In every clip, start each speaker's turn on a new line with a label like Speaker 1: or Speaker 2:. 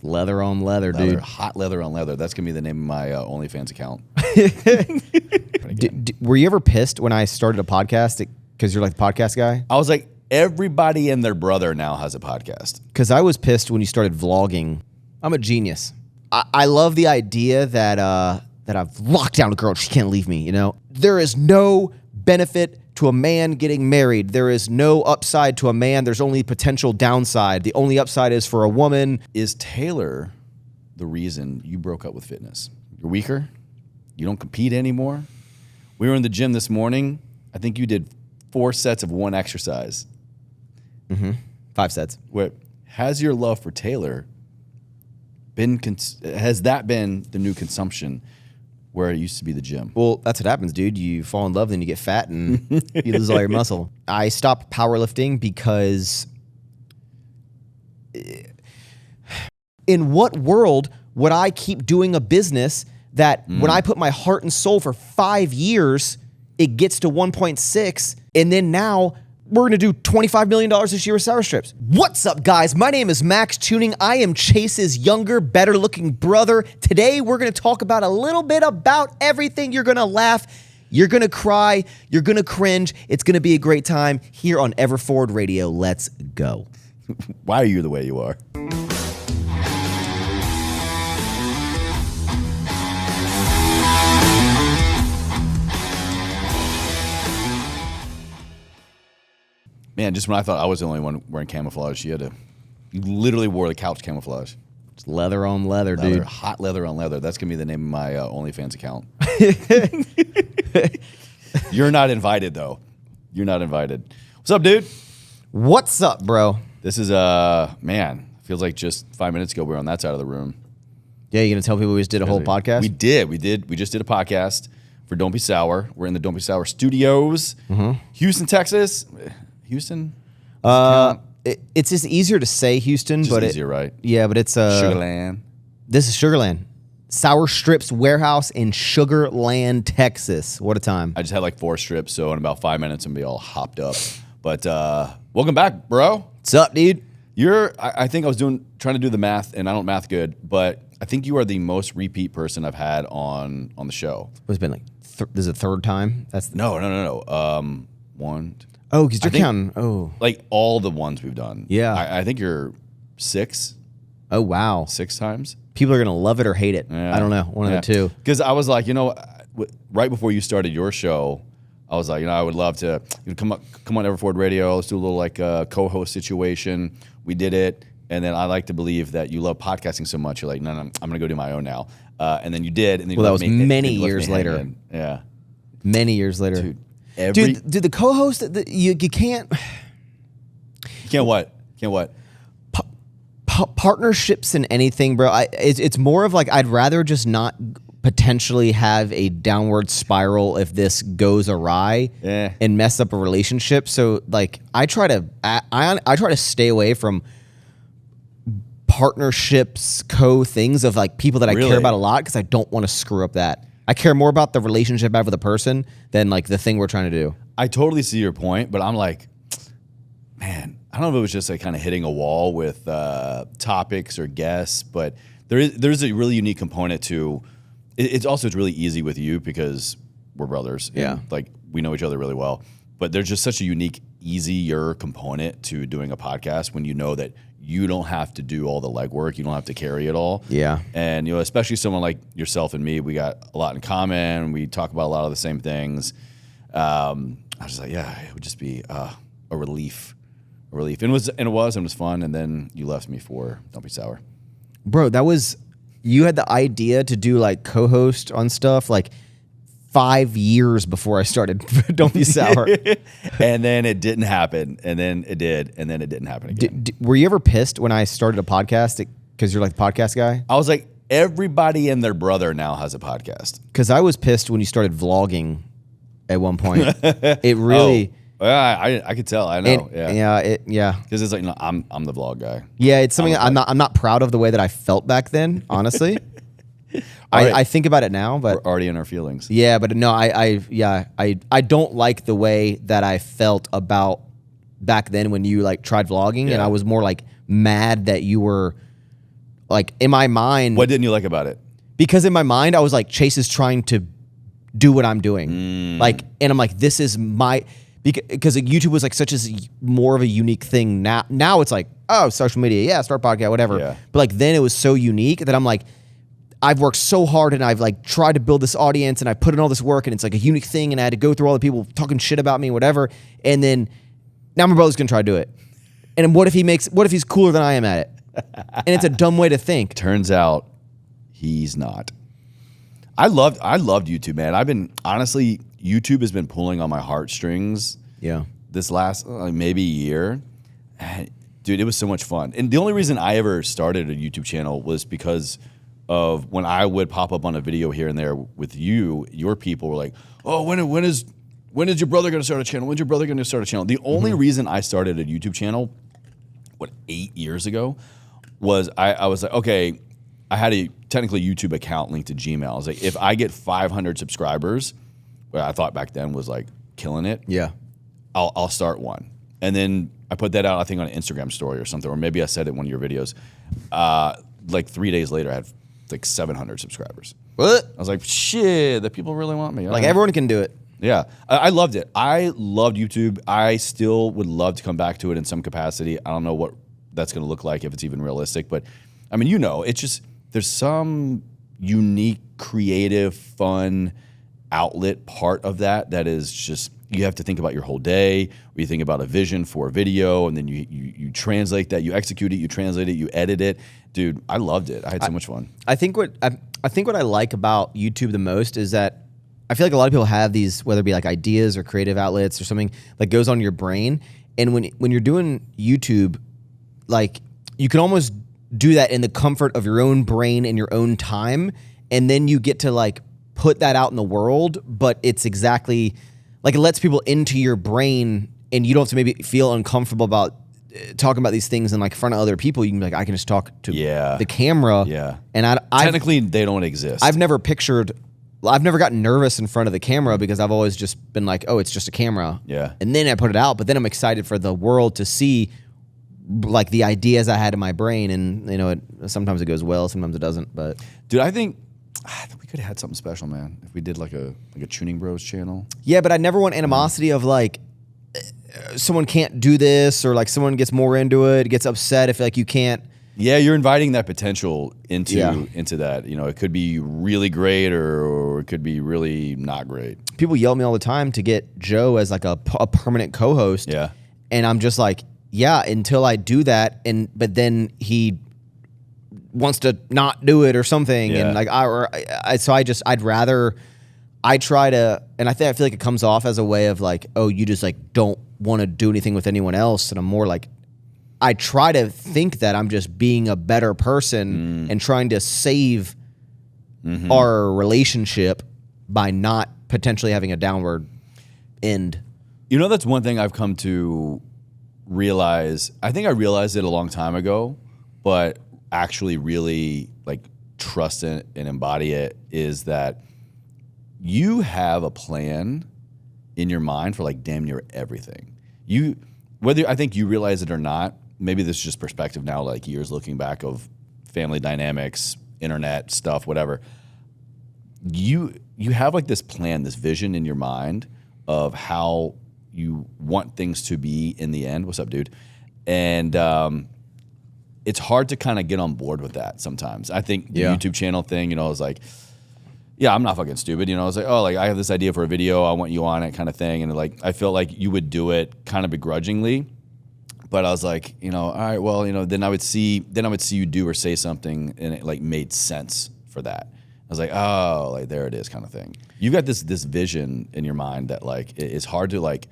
Speaker 1: Leather on leather, dude.
Speaker 2: Hot leather on leather. That's going to be the name of my OnlyFans account.
Speaker 1: Were you ever pissed when I started a podcast because you're like the podcast guy?
Speaker 2: I was like, everybody and their brother now has a podcast.
Speaker 1: Because I was pissed when you started vlogging. I'm a genius. I love the idea that I've locked down a girl. She can't leave me, you know? There is no benefit to a man getting married. There is no upside to a man. There's only potential downside. The only upside is for a woman.
Speaker 2: Is Taylor the reason you broke up with fitness? You're weaker? You don't compete anymore? We were in the gym this morning. I think you did 4 sets of one exercise.
Speaker 1: 5 sets.
Speaker 2: Has your love for Taylor has that been the new consumption where it used to be the gym?
Speaker 1: Well, that's what happens, dude. You fall in love, then you get fat, and you lose all your muscle. I stopped powerlifting because in what world would I keep doing a business that when I put my heart and soul for 5 years, it gets to 1.6, and then now we're going to do $25 million this year with sour strips. What's up, guys? My name is Maxx Chewning. I am Chase's younger, better-looking brother. Today, we're going to talk about a little bit about everything. You're going to laugh. You're going to cry. You're going to cringe. It's going to be a great time here on Everforward Radio. Let's go.
Speaker 2: Why are you the way you are? Man, just when I thought I was the only one wearing camouflage, you literally wore the couch camouflage.
Speaker 1: It's leather on leather, dude.
Speaker 2: Hot leather on leather. That's going to be the name of my OnlyFans account. You're not invited, though. You're not invited. What's up, dude?
Speaker 1: What's up, bro?
Speaker 2: This is, man, feels like just 5 minutes ago we were on that side of the room.
Speaker 1: Yeah, you going to tell people we just did a whole podcast?
Speaker 2: We did. We just did a podcast for Don't Be Sour. We're in the Don't Be Sour studios. Houston, Texas. Houston?
Speaker 1: It's just easier to say Houston,
Speaker 2: Just
Speaker 1: but
Speaker 2: easier, right?
Speaker 1: Yeah, but it's
Speaker 2: Sugarland.
Speaker 1: This is Sugarland. Sour Strips Warehouse in Sugarland, Texas. What a time.
Speaker 2: I just had like 4 strips, so in about 5 minutes I'm gonna be all hopped up. But welcome back, bro.
Speaker 1: What's up, dude?
Speaker 2: I think I was trying to do the math, and I don't math good, but I think you are the most repeat person I've had on the show.
Speaker 1: It's been like this is the 3rd time.
Speaker 2: No. 1.
Speaker 1: Oh, because you're counting. Oh,
Speaker 2: Like all the ones we've done.
Speaker 1: Yeah.
Speaker 2: I think you're 6.
Speaker 1: Oh, wow.
Speaker 2: 6 times.
Speaker 1: People are going to love it or hate it.
Speaker 2: Yeah.
Speaker 1: I don't know. One of the two.
Speaker 2: Because I was like, right before you started your show, I was like, I would love to come on Everforward Radio. Let's do a little like co-host situation. We did it. And then I like to believe that you love podcasting so much. You're like, no, I'm going to go do my own now. And then you did. And then
Speaker 1: that was many years later.
Speaker 2: Yeah.
Speaker 1: Many years later.
Speaker 2: Dude,
Speaker 1: Dude, the co-host, you can't.
Speaker 2: You can't what? Can't what?
Speaker 1: Partnerships in anything, bro. It's more of like I'd rather just not potentially have a downward spiral if this goes awry and mess up a relationship. So like I try to stay away from partnerships, things of like people that I care about a lot because I don't want to screw up that. I care more about the relationship I have with a person than like the thing we're trying to do.
Speaker 2: I totally see your point, but I'm like, man, I don't know if it was just like kind of hitting a wall with topics or guests, but there's a really unique component to it's really easy with you because we're brothers.
Speaker 1: Yeah.
Speaker 2: Like we know each other really well, but there's just such a unique, easier component to doing a podcast when you know that you don't have to do all the legwork. You don't have to carry it all.
Speaker 1: Yeah.
Speaker 2: And, especially someone like yourself and me, we got a lot in common. We talk about a lot of the same things. I was just like, yeah, it would just be a relief. A relief. And it was fun. And then you left me for Don't Be Sour.
Speaker 1: Bro, you had the idea to do like co-host on stuff like 5 years before I started Don't Be Sour.
Speaker 2: And then it didn't happen. And then it did. And then it didn't happen again.
Speaker 1: Were you ever pissed when I started a podcast because you're like the podcast guy?
Speaker 2: I was like, everybody and their brher now has a podcast.
Speaker 1: Because I was pissed when you started vlogging at one point. It really...
Speaker 2: Oh, yeah, I could tell. I know.
Speaker 1: Yeah.
Speaker 2: Because it's like, no, I'm the vlog guy.
Speaker 1: Yeah, it's something I'm not proud of the way that I felt back then, honestly. I think about it now, but
Speaker 2: we're already in our feelings.
Speaker 1: Yeah, but no, I don't like the way that I felt about back then when you like tried vlogging, and I was more like mad that you were like in my mind.
Speaker 2: What didn't you like about it?
Speaker 1: Because in my mind, I was like, Chase is trying to do what I'm doing. Like, and I'm like, this is my, because YouTube was like such a more of a unique thing. Now it's like, oh, social media, yeah, start podcast, whatever.
Speaker 2: Yeah.
Speaker 1: But like then it was so unique that I'm like, I've worked so hard and I've like tried to build this audience and I put in all this work and it's like a unique thing and I had to go through all the people talking shit about me, whatever. And then now my brother's gonna try to do it. And what if he's cooler than I am at it? And it's a dumb way to think.
Speaker 2: Turns out he's not. I loved YouTube, man. Honestly, YouTube has been pulling on my heartstrings.
Speaker 1: Yeah.
Speaker 2: This last maybe year. Dude, it was so much fun. And the only reason I ever started a YouTube channel was because of when I would pop up on a video here and there with you, your people were like, oh, when is your brother going to start a channel? When's your brother going to start a channel? The only reason I started a YouTube channel, 8 years ago, was I was like, okay, I had a technically YouTube account linked to Gmail. I was like, if I get 500 subscribers, what I thought back then was like killing it.
Speaker 1: Yeah.
Speaker 2: I'll start one. And then I put that out, I think, on an Instagram story or something, or maybe I said it in one of your videos. Like 3 days later, I had like 700 subscribers.
Speaker 1: What?
Speaker 2: I was like, shit, the people really want me.
Speaker 1: Like everyone can do it.
Speaker 2: Yeah, I loved it. I loved YouTube. I still would love to come back to it in some capacity. I don't know what that's going to look like, if it's even realistic. But, I mean, it's just, there's some unique, creative, fun outlet part of that is just, you have to think about your whole day, or you think about a vision for a video, and then you translate that, you execute it, you translate it, you edit it. Dude, I loved it. I had so much fun.
Speaker 1: I think what I like about YouTube the most is that I feel like a lot of people have these, whether it be like ideas or creative outlets or something that goes on your brain. And when you're doing YouTube, like you can almost do that in the comfort of your own brain and your own time. And then you get to like put that out in the world, but it's exactly like it lets people into your brain and you don't have to maybe feel uncomfortable about talking about these things in like front of other people. You can be like, I can just talk to the camera.
Speaker 2: Yeah.
Speaker 1: And
Speaker 2: technically they don't exist.
Speaker 1: I've never gotten nervous in front of the camera because I've always just been like, oh, it's just a camera.
Speaker 2: Yeah.
Speaker 1: And then I put it out, but then I'm excited for the world to see like the ideas I had in my brain. And sometimes it goes well, sometimes it doesn't, but.
Speaker 2: Dude, I think we could have had something special, man, if we did like a Tuning Bros channel.
Speaker 1: Yeah, but I never want animosity of like, someone can't do this, or like someone gets more into it, gets upset if like you can't.
Speaker 2: Yeah, you're inviting that potential into that. It could be really great or it could be really not great.
Speaker 1: People yell at me all the time to get Joe as like a permanent co-host.
Speaker 2: Yeah. And
Speaker 1: I'm just like, yeah, until I do that, but then he wants to not do it or something, and like I'd rather try to, and I feel like it comes off as a way of like, oh, you just like don't want to do anything with anyone else, and I'm more like, I try to think that I'm just being a better person and trying to save our relationship by not potentially having a downward end.
Speaker 2: That's one thing I've come to realize. I think I realized it a long time ago, but actually really like trust it and embody it, is that you have a plan in your mind for like damn near everything. Whether I think you realize it or not, maybe this is just perspective now, like years looking back of family dynamics, internet stuff, whatever. You have like this plan, this vision in your mind of how you want things to be in the end. What's up, dude? And it's hard to kind of get on board with that sometimes. I think the YouTube channel thing, is like, yeah, I'm not fucking stupid. I was like, oh, like I have this idea for a video, I want you on it, kind of thing. And like, I felt like you would do it kind of begrudgingly, but I was like, all right, well, then I would see you do or say something, and it like made sense for that. I was like, oh, like there it is, kind of thing. You got this vision in your mind that like it's hard to like,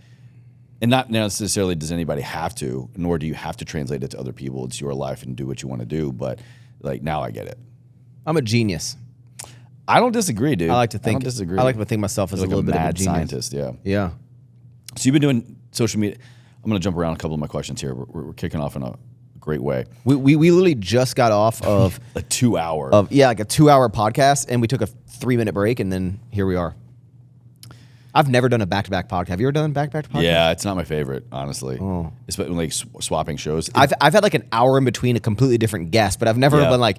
Speaker 2: and not necessarily does anybody have to, nor do you have to translate it to other people. It's your life and do what you want to do. But like now I get it.
Speaker 1: I'm a genius.
Speaker 2: I don't disagree, dude.
Speaker 1: I like to think.
Speaker 2: I don't disagree.
Speaker 1: I like to think myself as
Speaker 2: like
Speaker 1: a little bit of a
Speaker 2: mad
Speaker 1: genius.
Speaker 2: Scientist. Yeah.
Speaker 1: Yeah.
Speaker 2: So you've been doing social media. I'm going to jump around a couple of my questions here. We're kicking off in a great way.
Speaker 1: We literally just got off of
Speaker 2: a 2 hour.
Speaker 1: Like a 2 hour podcast, and we took a 3 minute break, and then here we are. I've never done a back-to-back podcast. Have you ever done a back-to-back podcast?
Speaker 2: Yeah, it's not my favorite, honestly. It's been like swapping shows.
Speaker 1: I've had like an hour in between a completely different guest, but I've never been like,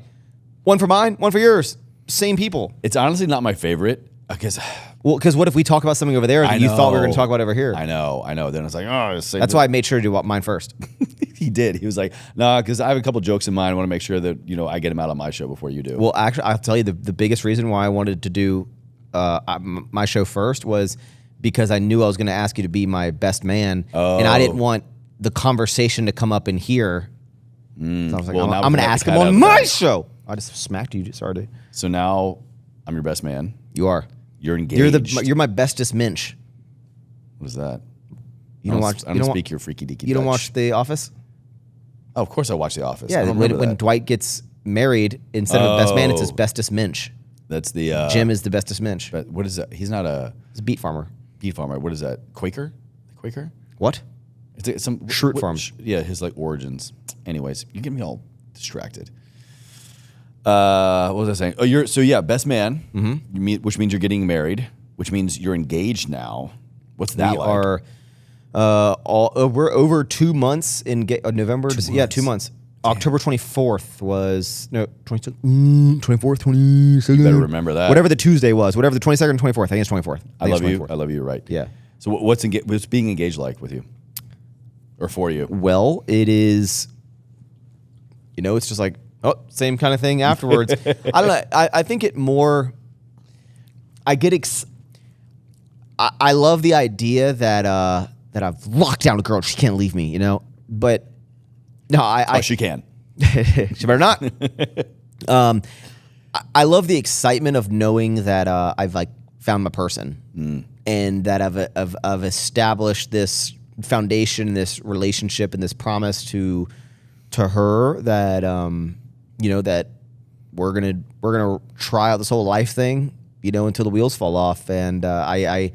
Speaker 1: one for mine, one for yours, same people.
Speaker 2: It's honestly not my favorite because
Speaker 1: what if we talk about something over there that you thought we were going to talk about over here?
Speaker 2: I know. Then it's like,
Speaker 1: that's why I made sure to do mine first.
Speaker 2: He did. He was like, no, because I have a couple jokes in mind. I want to make sure that I get them out on my show before you do.
Speaker 1: Well, actually, I'll tell you the biggest reason why I wanted to do my show first was because I knew I was going to ask you to be my best man, and I didn't want the conversation to come up in here. So I was like, I'm going to ask him on my show. I just smacked you. Sorry, dude.
Speaker 2: So now I'm your best man.
Speaker 1: You are.
Speaker 2: You're engaged.
Speaker 1: You're my bestest minch.
Speaker 2: What is that?
Speaker 1: You don't watch.
Speaker 2: I don't speak your freaky deaky.
Speaker 1: You don't watch The Office?
Speaker 2: Oh, of course I watch The Office.
Speaker 1: Yeah, when Dwight gets married, instead of best man, it's his bestest minch.
Speaker 2: That's the
Speaker 1: Jim is the bestest minch.
Speaker 2: But what is that? He's not
Speaker 1: He's a beet farmer.
Speaker 2: Beet farmer. What is that? Quaker? Quaker?
Speaker 1: What?
Speaker 2: It's some
Speaker 1: shirt farm.
Speaker 2: Yeah, his like origins. Anyways, you get me all distracted. What was I saying? Oh, best man. Mm-hmm. Which means you're getting married. Which means you're engaged now. What's that like?
Speaker 1: We're over 2 months in November. 2 months. Damn. October 24th was 24th, 22nd.
Speaker 2: You better remember that.
Speaker 1: Whatever the Tuesday was, whatever the 22nd and 24th. I think it's 24th.
Speaker 2: I love you. I love you. You're right.
Speaker 1: Yeah.
Speaker 2: So what's being engaged like with you, or for you?
Speaker 1: Well, it is. It's just like same kind of thing afterwards. I don't know. I think it more. I get. I love the idea that I've locked down a girl. She can't leave me. But. No,
Speaker 2: she can.
Speaker 1: She better not. I love the excitement of knowing that I've like found my person, and that I've established this foundation, this relationship, and this promise to her that that we're gonna try out this whole life thing, until the wheels fall off. And I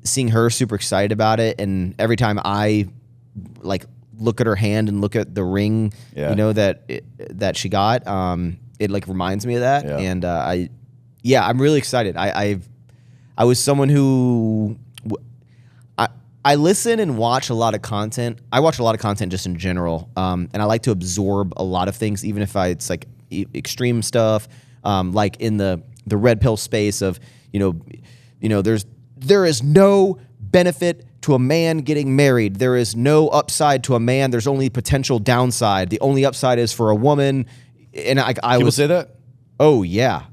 Speaker 1: seeing her super excited about it, and every time I like look at her hand and look at the ring, that she got, it like reminds me of that. Yeah. And I'm really excited. I was someone who I listen and watch a lot of content. I watch a lot of content just in general, and I like to absorb a lot of things, even if it's like extreme stuff, like in the red pill space of there is no benefit to a man getting married. There is no upside to a man. There's only potential downside. The only upside is for a woman. And
Speaker 2: People say that?
Speaker 1: Oh yeah.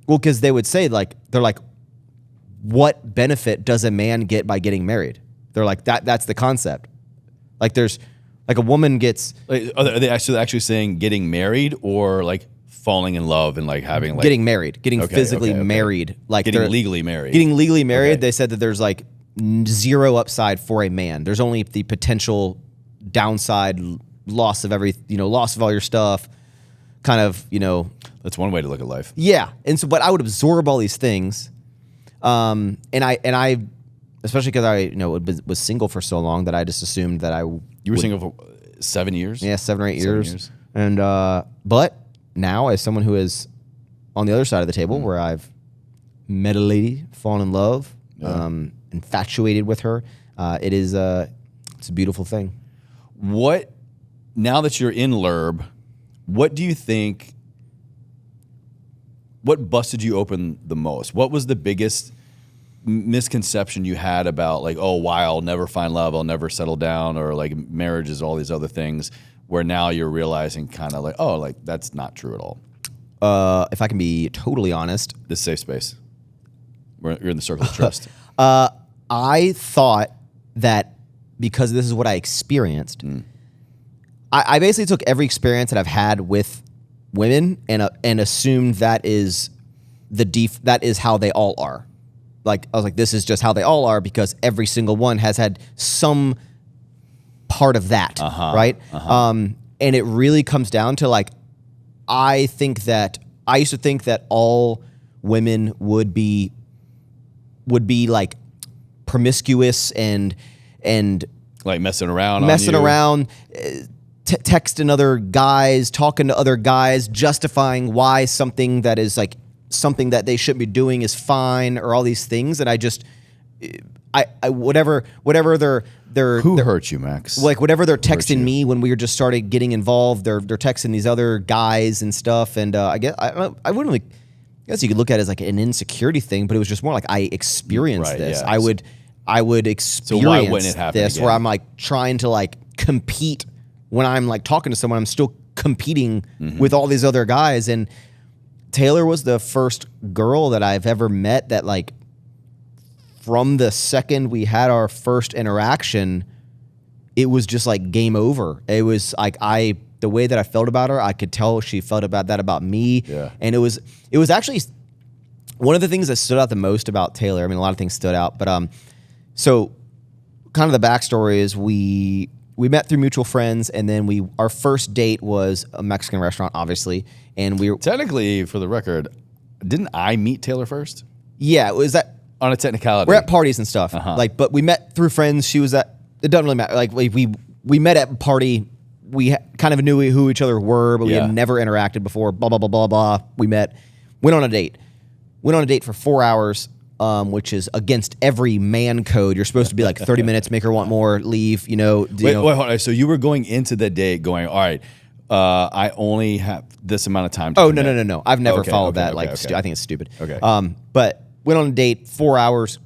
Speaker 1: Well, because they would say they're like, what benefit does a man get by getting married? They're like that's the concept. Like there's like a woman gets.
Speaker 2: Are they actually saying getting married, or like falling in love and like having like
Speaker 1: getting married, getting physically married, like
Speaker 2: getting legally married.
Speaker 1: Getting legally married. Okay. They said that there's like zero upside for a man. There's only the potential downside, loss of loss of all your stuff, kind of,
Speaker 2: That's one way to look at life.
Speaker 1: Yeah. And so, but I would absorb all these things. And I, especially because I, was single for so long that I just assumed that
Speaker 2: You were single for 7 years?
Speaker 1: Yeah, 7 or 8 years. And, but now as someone who is on the other side of the table, where I've met a lady, fallen in love, infatuated with her, it's a beautiful thing.
Speaker 2: Now that you're in LURB, what do you think, what busted you open the most? What was the biggest misconception you had about like, oh, why I'll never find love, I'll never settle down, or like marriages, all these other things, where now you're realizing kind of like, oh, like that's not true at all?
Speaker 1: If I can be totally honest.
Speaker 2: This safe space. You're in the circle of trust.
Speaker 1: I thought that because this is what I experienced, I basically took every experience that I've had with women and assumed that is that is how they all are. Like I was like, this is just how they all are because every single one has had some part of that, right? And it really comes down to like, I used to think that all women would be like promiscuous and
Speaker 2: like messing around,
Speaker 1: texting other guys, talking to other guys, justifying why something that is like something that they shouldn't be doing is fine, or all these things. And I whatever they're
Speaker 2: Who hurt you, Max?
Speaker 1: like whatever they're texting me when we were just started getting involved, they're texting these other guys and stuff. And I guess I wouldn't really. I guess you could look at it as like an insecurity thing, but it was just more like I experienced this.
Speaker 2: Yeah.
Speaker 1: I would experience
Speaker 2: why wouldn't it happen
Speaker 1: this
Speaker 2: again?
Speaker 1: where I'm like trying to like compete when I'm like talking to someone. I'm still competing with all these other guys. And Taylor was the first girl that I've ever met that like from the second we had our first interaction, it was just like game over. It was like the way that I felt about her, I could tell she felt about that about me.
Speaker 2: Yeah.
Speaker 1: And it was actually one of the things that stood out the most about Taylor. I mean, a lot of things stood out, but so kind of the backstory is we met through mutual friends, and then our first date was a Mexican restaurant, obviously, and we were
Speaker 2: Technically, for the record, didn't I meet Taylor first?
Speaker 1: Yeah, it was that
Speaker 2: On a technicality.
Speaker 1: we're at parties and stuff. Like, but we met through friends. She was at. It doesn't really matter. Like we met at a party. We kind of knew who each other were, but we had never interacted before. Blah blah blah blah blah. We met, went on a date for 4 hours, which is against every man code. You're supposed to be like 30 minutes, make her want more, leave.
Speaker 2: Wait, hold on. So you were going into the date going, all right, I only have this amount of time to commit.
Speaker 1: No. I've never followed that.
Speaker 2: Okay.
Speaker 1: I think it's stupid.
Speaker 2: Okay.
Speaker 1: But went on a date, 4 hours,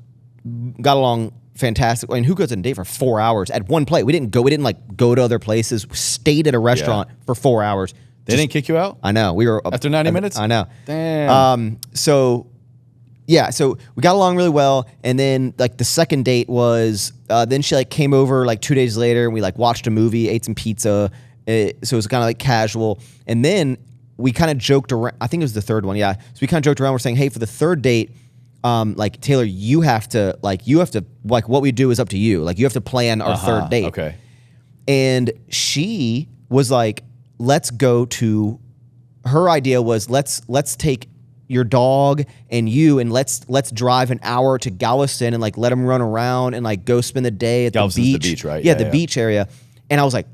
Speaker 1: got along fantastic. I mean, who goes on a date for 4 hours at one place? We didn't like go to other places. We stayed at a restaurant for 4 hours.
Speaker 2: They didn't kick you out?
Speaker 1: I know. We were
Speaker 2: After 90 minutes?
Speaker 1: I know.
Speaker 2: Damn.
Speaker 1: So we got along really well, and then like the second date was then she like came over like 2 days later, and we like watched a movie, ate some pizza. So it was kind of like casual, and then we kind of joked around. I think it was the third one, yeah. So we kind of joked around. We're saying, hey, for the third date, like Taylor, you have to like what we do is up to you. Like you have to plan our third date.
Speaker 2: Okay.
Speaker 1: And she was like, let's go to. Her idea was let's take your dog and you, and let's drive an hour to Galveston and like let him run around and like go spend the day at
Speaker 2: Galveston's
Speaker 1: the beach.
Speaker 2: the beach, right?
Speaker 1: Yeah, the beach area. And I was like,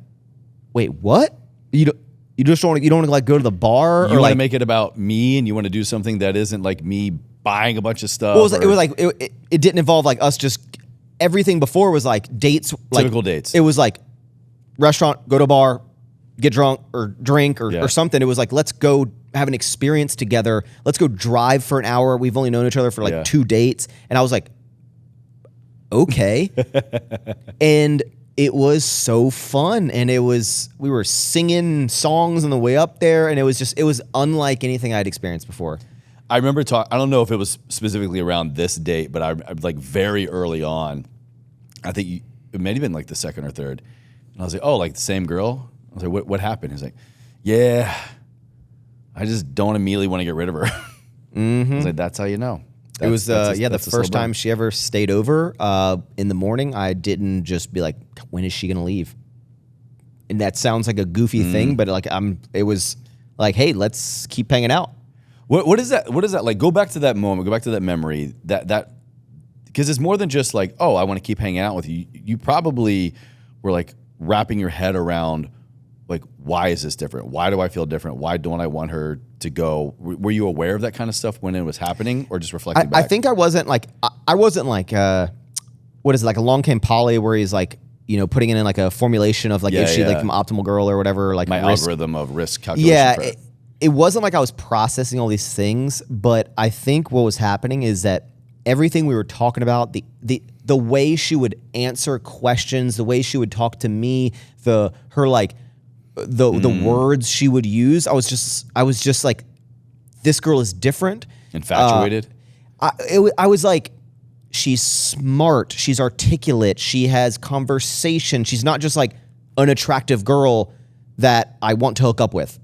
Speaker 1: wait, what? You don't want to like go to the bar?
Speaker 2: You
Speaker 1: or
Speaker 2: want to
Speaker 1: like,
Speaker 2: make it about me, and you want to do something that isn't like me buying a bunch of stuff.
Speaker 1: well, it didn't involve like us just, everything before was like dates.
Speaker 2: Typical dates.
Speaker 1: It was like restaurant, go to a bar, get drunk or drink or something. It was like, let's go have an experience together. Let's go drive for an hour. We've only known each other for like 2 dates. And I was like, okay. And it was so fun. And we were singing songs on the way up there. And it was unlike anything I'd experienced before.
Speaker 2: I remember I don't know if it was specifically around this date, but I like very early on, I think it may have been like the second or third. And I was like, oh, like the same girl? I was like, what happened? He's like, yeah, I just don't immediately want to get rid of her. I was like, that's how you know.
Speaker 1: It was the first time she ever stayed over in the morning. I didn't just be like, when is she gonna leave? And that sounds like a goofy thing, but like it was like, hey, let's keep hanging out.
Speaker 2: What is that? What is that like? Go back to that moment. Go back to that memory. That because it's more than just like, oh, I want to keep hanging out with you. You probably were like wrapping your head around like, why is this different? Why do I feel different? Why don't I want her to go? Were you aware of that kind of stuff when it was happening, or just reflecting back?
Speaker 1: I think I wasn't like what is it, like Along Came Polly, where he's like, putting in like a formulation of like, is she like an optimal girl or whatever, like
Speaker 2: my
Speaker 1: risk.
Speaker 2: algorithm of risk calculation.
Speaker 1: Yeah, it wasn't like I was processing all these things, but I think what was happening is that everything we were talking about, the way she would answer questions, the way she would talk to me, the words she would use, I was just like, this girl is different.
Speaker 2: Infatuated.
Speaker 1: I was like, she's smart, she's articulate, she has conversation. She's not just like an attractive girl that I want to hook up with.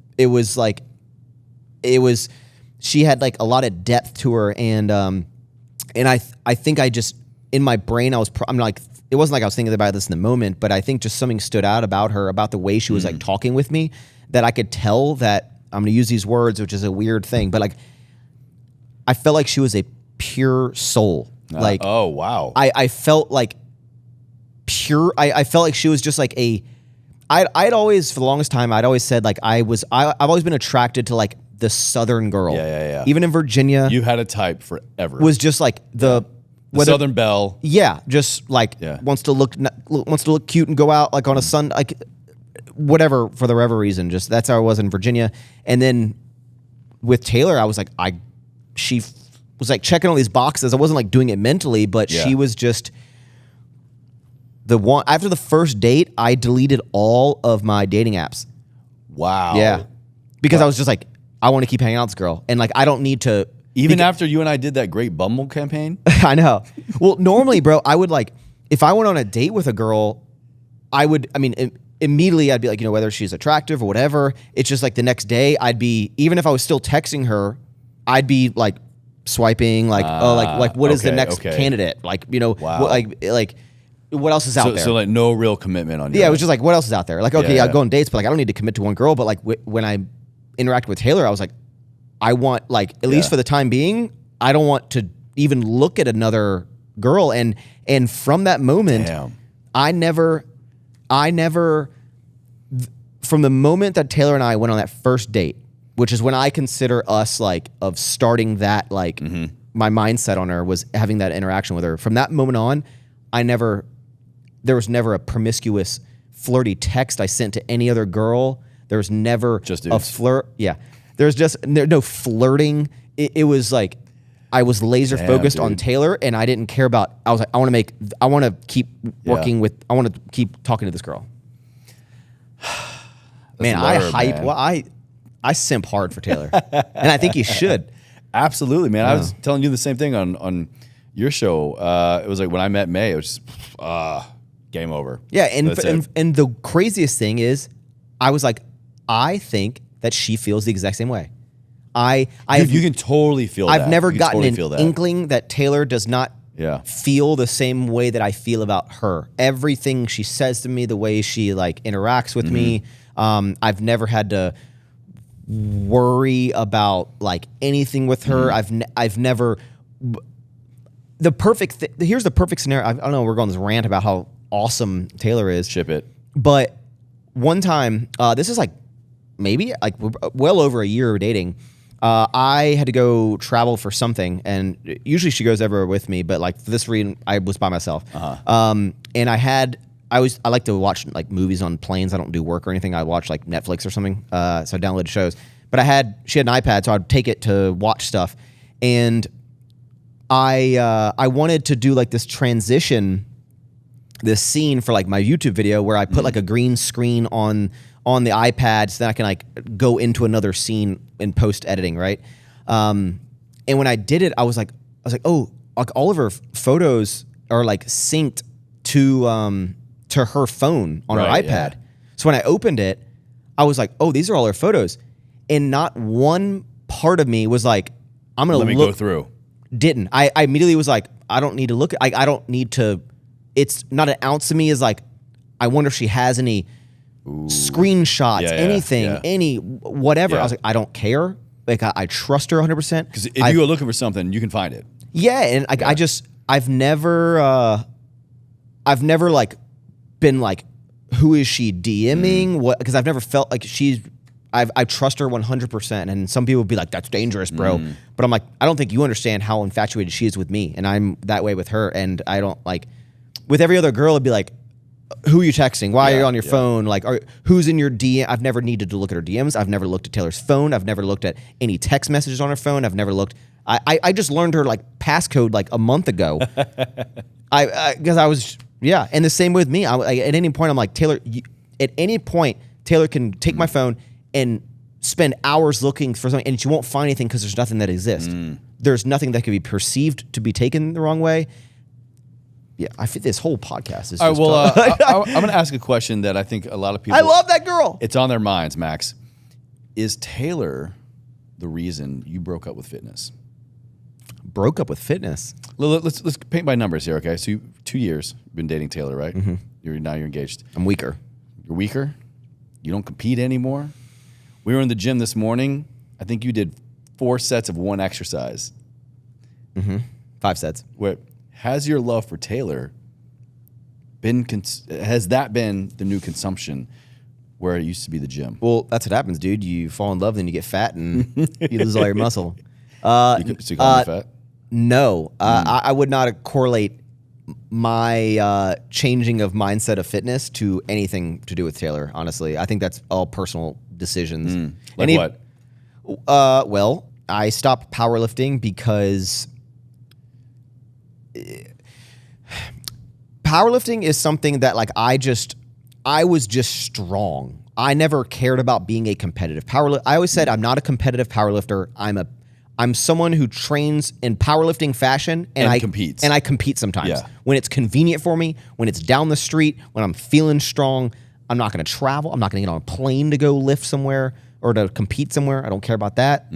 Speaker 1: She had like a lot of depth to her, and I think I just, in my brain, I'm like, it wasn't like I was thinking about this in the moment, but I think just something stood out about her, about the way she was like talking with me, that I could tell that I'm going to use these words, which is a weird thing, but like, I felt like she was a pure soul. Like,
Speaker 2: oh wow,
Speaker 1: I felt like pure. I felt like she was just like I'd always, for the longest time, I'd always said like I've always been attracted to like the Southern girl.
Speaker 2: Yeah.
Speaker 1: Even in Virginia,
Speaker 2: you had a type forever.
Speaker 1: was just like
Speaker 2: The Southern Belle.
Speaker 1: Yeah, just like wants to look cute and go out like on a Sunday, like whatever for the whatever reason. Just that's how I was in Virginia. And then with Taylor, I was like, she was like checking all these boxes. I wasn't like doing it mentally, but she was just the one. After the first date, I deleted all of my dating apps.
Speaker 2: Wow.
Speaker 1: Yeah, because I was just like, I want to keep hanging out with this girl, and like I don't need to.
Speaker 2: Even after you and I did that great Bumble campaign?
Speaker 1: I know. Well, normally, bro, I would like, if I went on a date with a girl, immediately I'd be like, whether she's attractive or whatever, it's just like the next day I'd be, even if I was still texting her, I'd be like swiping, like, what is the next candidate? Like,
Speaker 2: wow.
Speaker 1: What else is out there?
Speaker 2: So like no real commitment on your
Speaker 1: it was just like, what else is out there? Like, okay, I'll go on dates, but like, I don't need to commit to one girl. But like when I interacted with Taylor, I was like, I want, like, at least for the time being, I don't want to even look at another girl. And from that moment, I never, from the moment that Taylor and I went on that first date, which is when I consider us like of starting that, like my mindset on her was having that interaction with her. From that moment on, there was never a promiscuous, flirty text I sent to any other girl. There was never
Speaker 2: just
Speaker 1: a flirt. Yeah. There's no flirting. It was like I was laser focused on Taylor, and I didn't care about. I was like, I want to keep working with. I want to keep talking to this girl. Man, I simp hard for Taylor, and I think you should.
Speaker 2: Absolutely, man. I was telling you the same thing on your show. It was like when I met May, it was just game over.
Speaker 1: Yeah, and the craziest thing is, I was like, I think that she feels the exact same way.
Speaker 2: You can totally feel that.
Speaker 1: I've never gotten an inkling that Taylor does not feel the same way that I feel about her. Everything she says to me, the way she like interacts with me, I've never had to worry about like anything with her. I've never. Here's the perfect scenario. I don't know. We're going on this rant about how awesome Taylor is.
Speaker 2: Ship it.
Speaker 1: But one time, this is like maybe like well over a year of dating. I had to go travel for something, and usually she goes everywhere with me, but like for this reason, I was by myself. And I like to watch like movies on planes. I don't do work or anything. I watch like Netflix or something. So I downloaded shows. But she had an iPad, so I'd take it to watch stuff. And I wanted to do like this transition, this scene for like my YouTube video where I put like a green screen on the iPad so that I can like go into another scene in post editing, right? And when I did it, I was like, oh, like all of her photos are like synced to her phone on her iPad. Yeah. So when I opened it, I was like, oh, these are all her photos, and not one part of me was like, I'm gonna
Speaker 2: go through.
Speaker 1: Didn't I immediately was like, I don't need to look. I don't need to. It's not an ounce of me is like, I wonder if she has any screenshots, anything, any whatever. I was like, I don't care. Like I trust her 100%.
Speaker 2: Because if you go looking for something, you can find it.
Speaker 1: Yeah, and I've never like been like, who is she DMing? What? Because I've never felt like I trust her 100%. And some people would be like, that's dangerous, bro. But I'm like, I don't think you understand how infatuated she is with me, and I'm that way with her. And I don't like, with every other girl, it'd be like, who are you texting? Why are you on your phone? Like, who's in your DM? I've never needed to look at her DMs. I've never looked at Taylor's phone. I've never looked at any text messages on her phone. I've never looked. I just learned her like passcode like a month ago. Because I was and the same with me. At any point, I'm like, Taylor. At any point, Taylor can take my phone and spend hours looking for something, and she won't find anything because there's nothing that exists. There's nothing that could be perceived to be taken the wrong way. Yeah, I think this whole podcast is.
Speaker 2: All right, well, I'm going to ask a question that I think a lot of people.
Speaker 1: I love that girl.
Speaker 2: It's on their minds, Max. Is Taylor the reason you broke up with fitness?
Speaker 1: Broke up with fitness.
Speaker 2: Let's paint by numbers here, okay? So 2 years you've been dating Taylor, right? Now you're engaged.
Speaker 1: I'm weaker.
Speaker 2: You're weaker. You don't compete anymore. We were in the gym this morning. I think you did 4 sets of one exercise.
Speaker 1: 5 sets.
Speaker 2: Wait. Has your love for Taylor has that been the new consumption where it used to be the gym?
Speaker 1: Well, that's what happens, dude. You fall in love, then you get fat, and you lose all your muscle. So
Speaker 2: you call me fat?
Speaker 1: No, I would not correlate my changing of mindset of fitness to anything to do with Taylor. Honestly, I think that's all personal decisions.
Speaker 2: Like what?
Speaker 1: Well, I stopped powerlifting because powerlifting is something that like I was just strong. I never cared about being a competitive powerlifter. I always said I'm not a competitive powerlifter. I'm someone who trains in powerlifting fashion and I
Speaker 2: competes.
Speaker 1: And I compete sometimes.
Speaker 2: Yeah.
Speaker 1: When it's convenient for me, when it's down the street, when I'm feeling strong, I'm not going to travel. I'm not going to get on a plane to go lift somewhere or to compete somewhere. I don't care about that.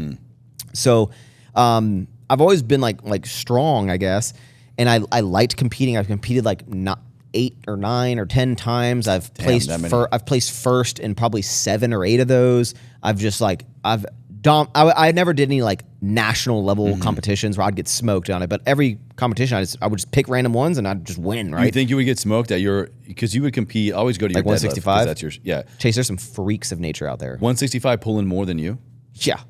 Speaker 1: So I've always been like strong, I guess. And I liked competing. I've competed like not 8 or 9 or 10 times. I've placed first in probably 7 or 8 of those. I never did any like national level competitions where I'd get smoked on it, but every competition I would just pick random ones and I'd just win, right?
Speaker 2: You think you would get smoked at because you would compete, always go to your
Speaker 1: like 165?
Speaker 2: That's your, yeah.
Speaker 1: Chase, there's some freaks of nature out there.
Speaker 2: 165 pulling more than you?
Speaker 1: Yeah.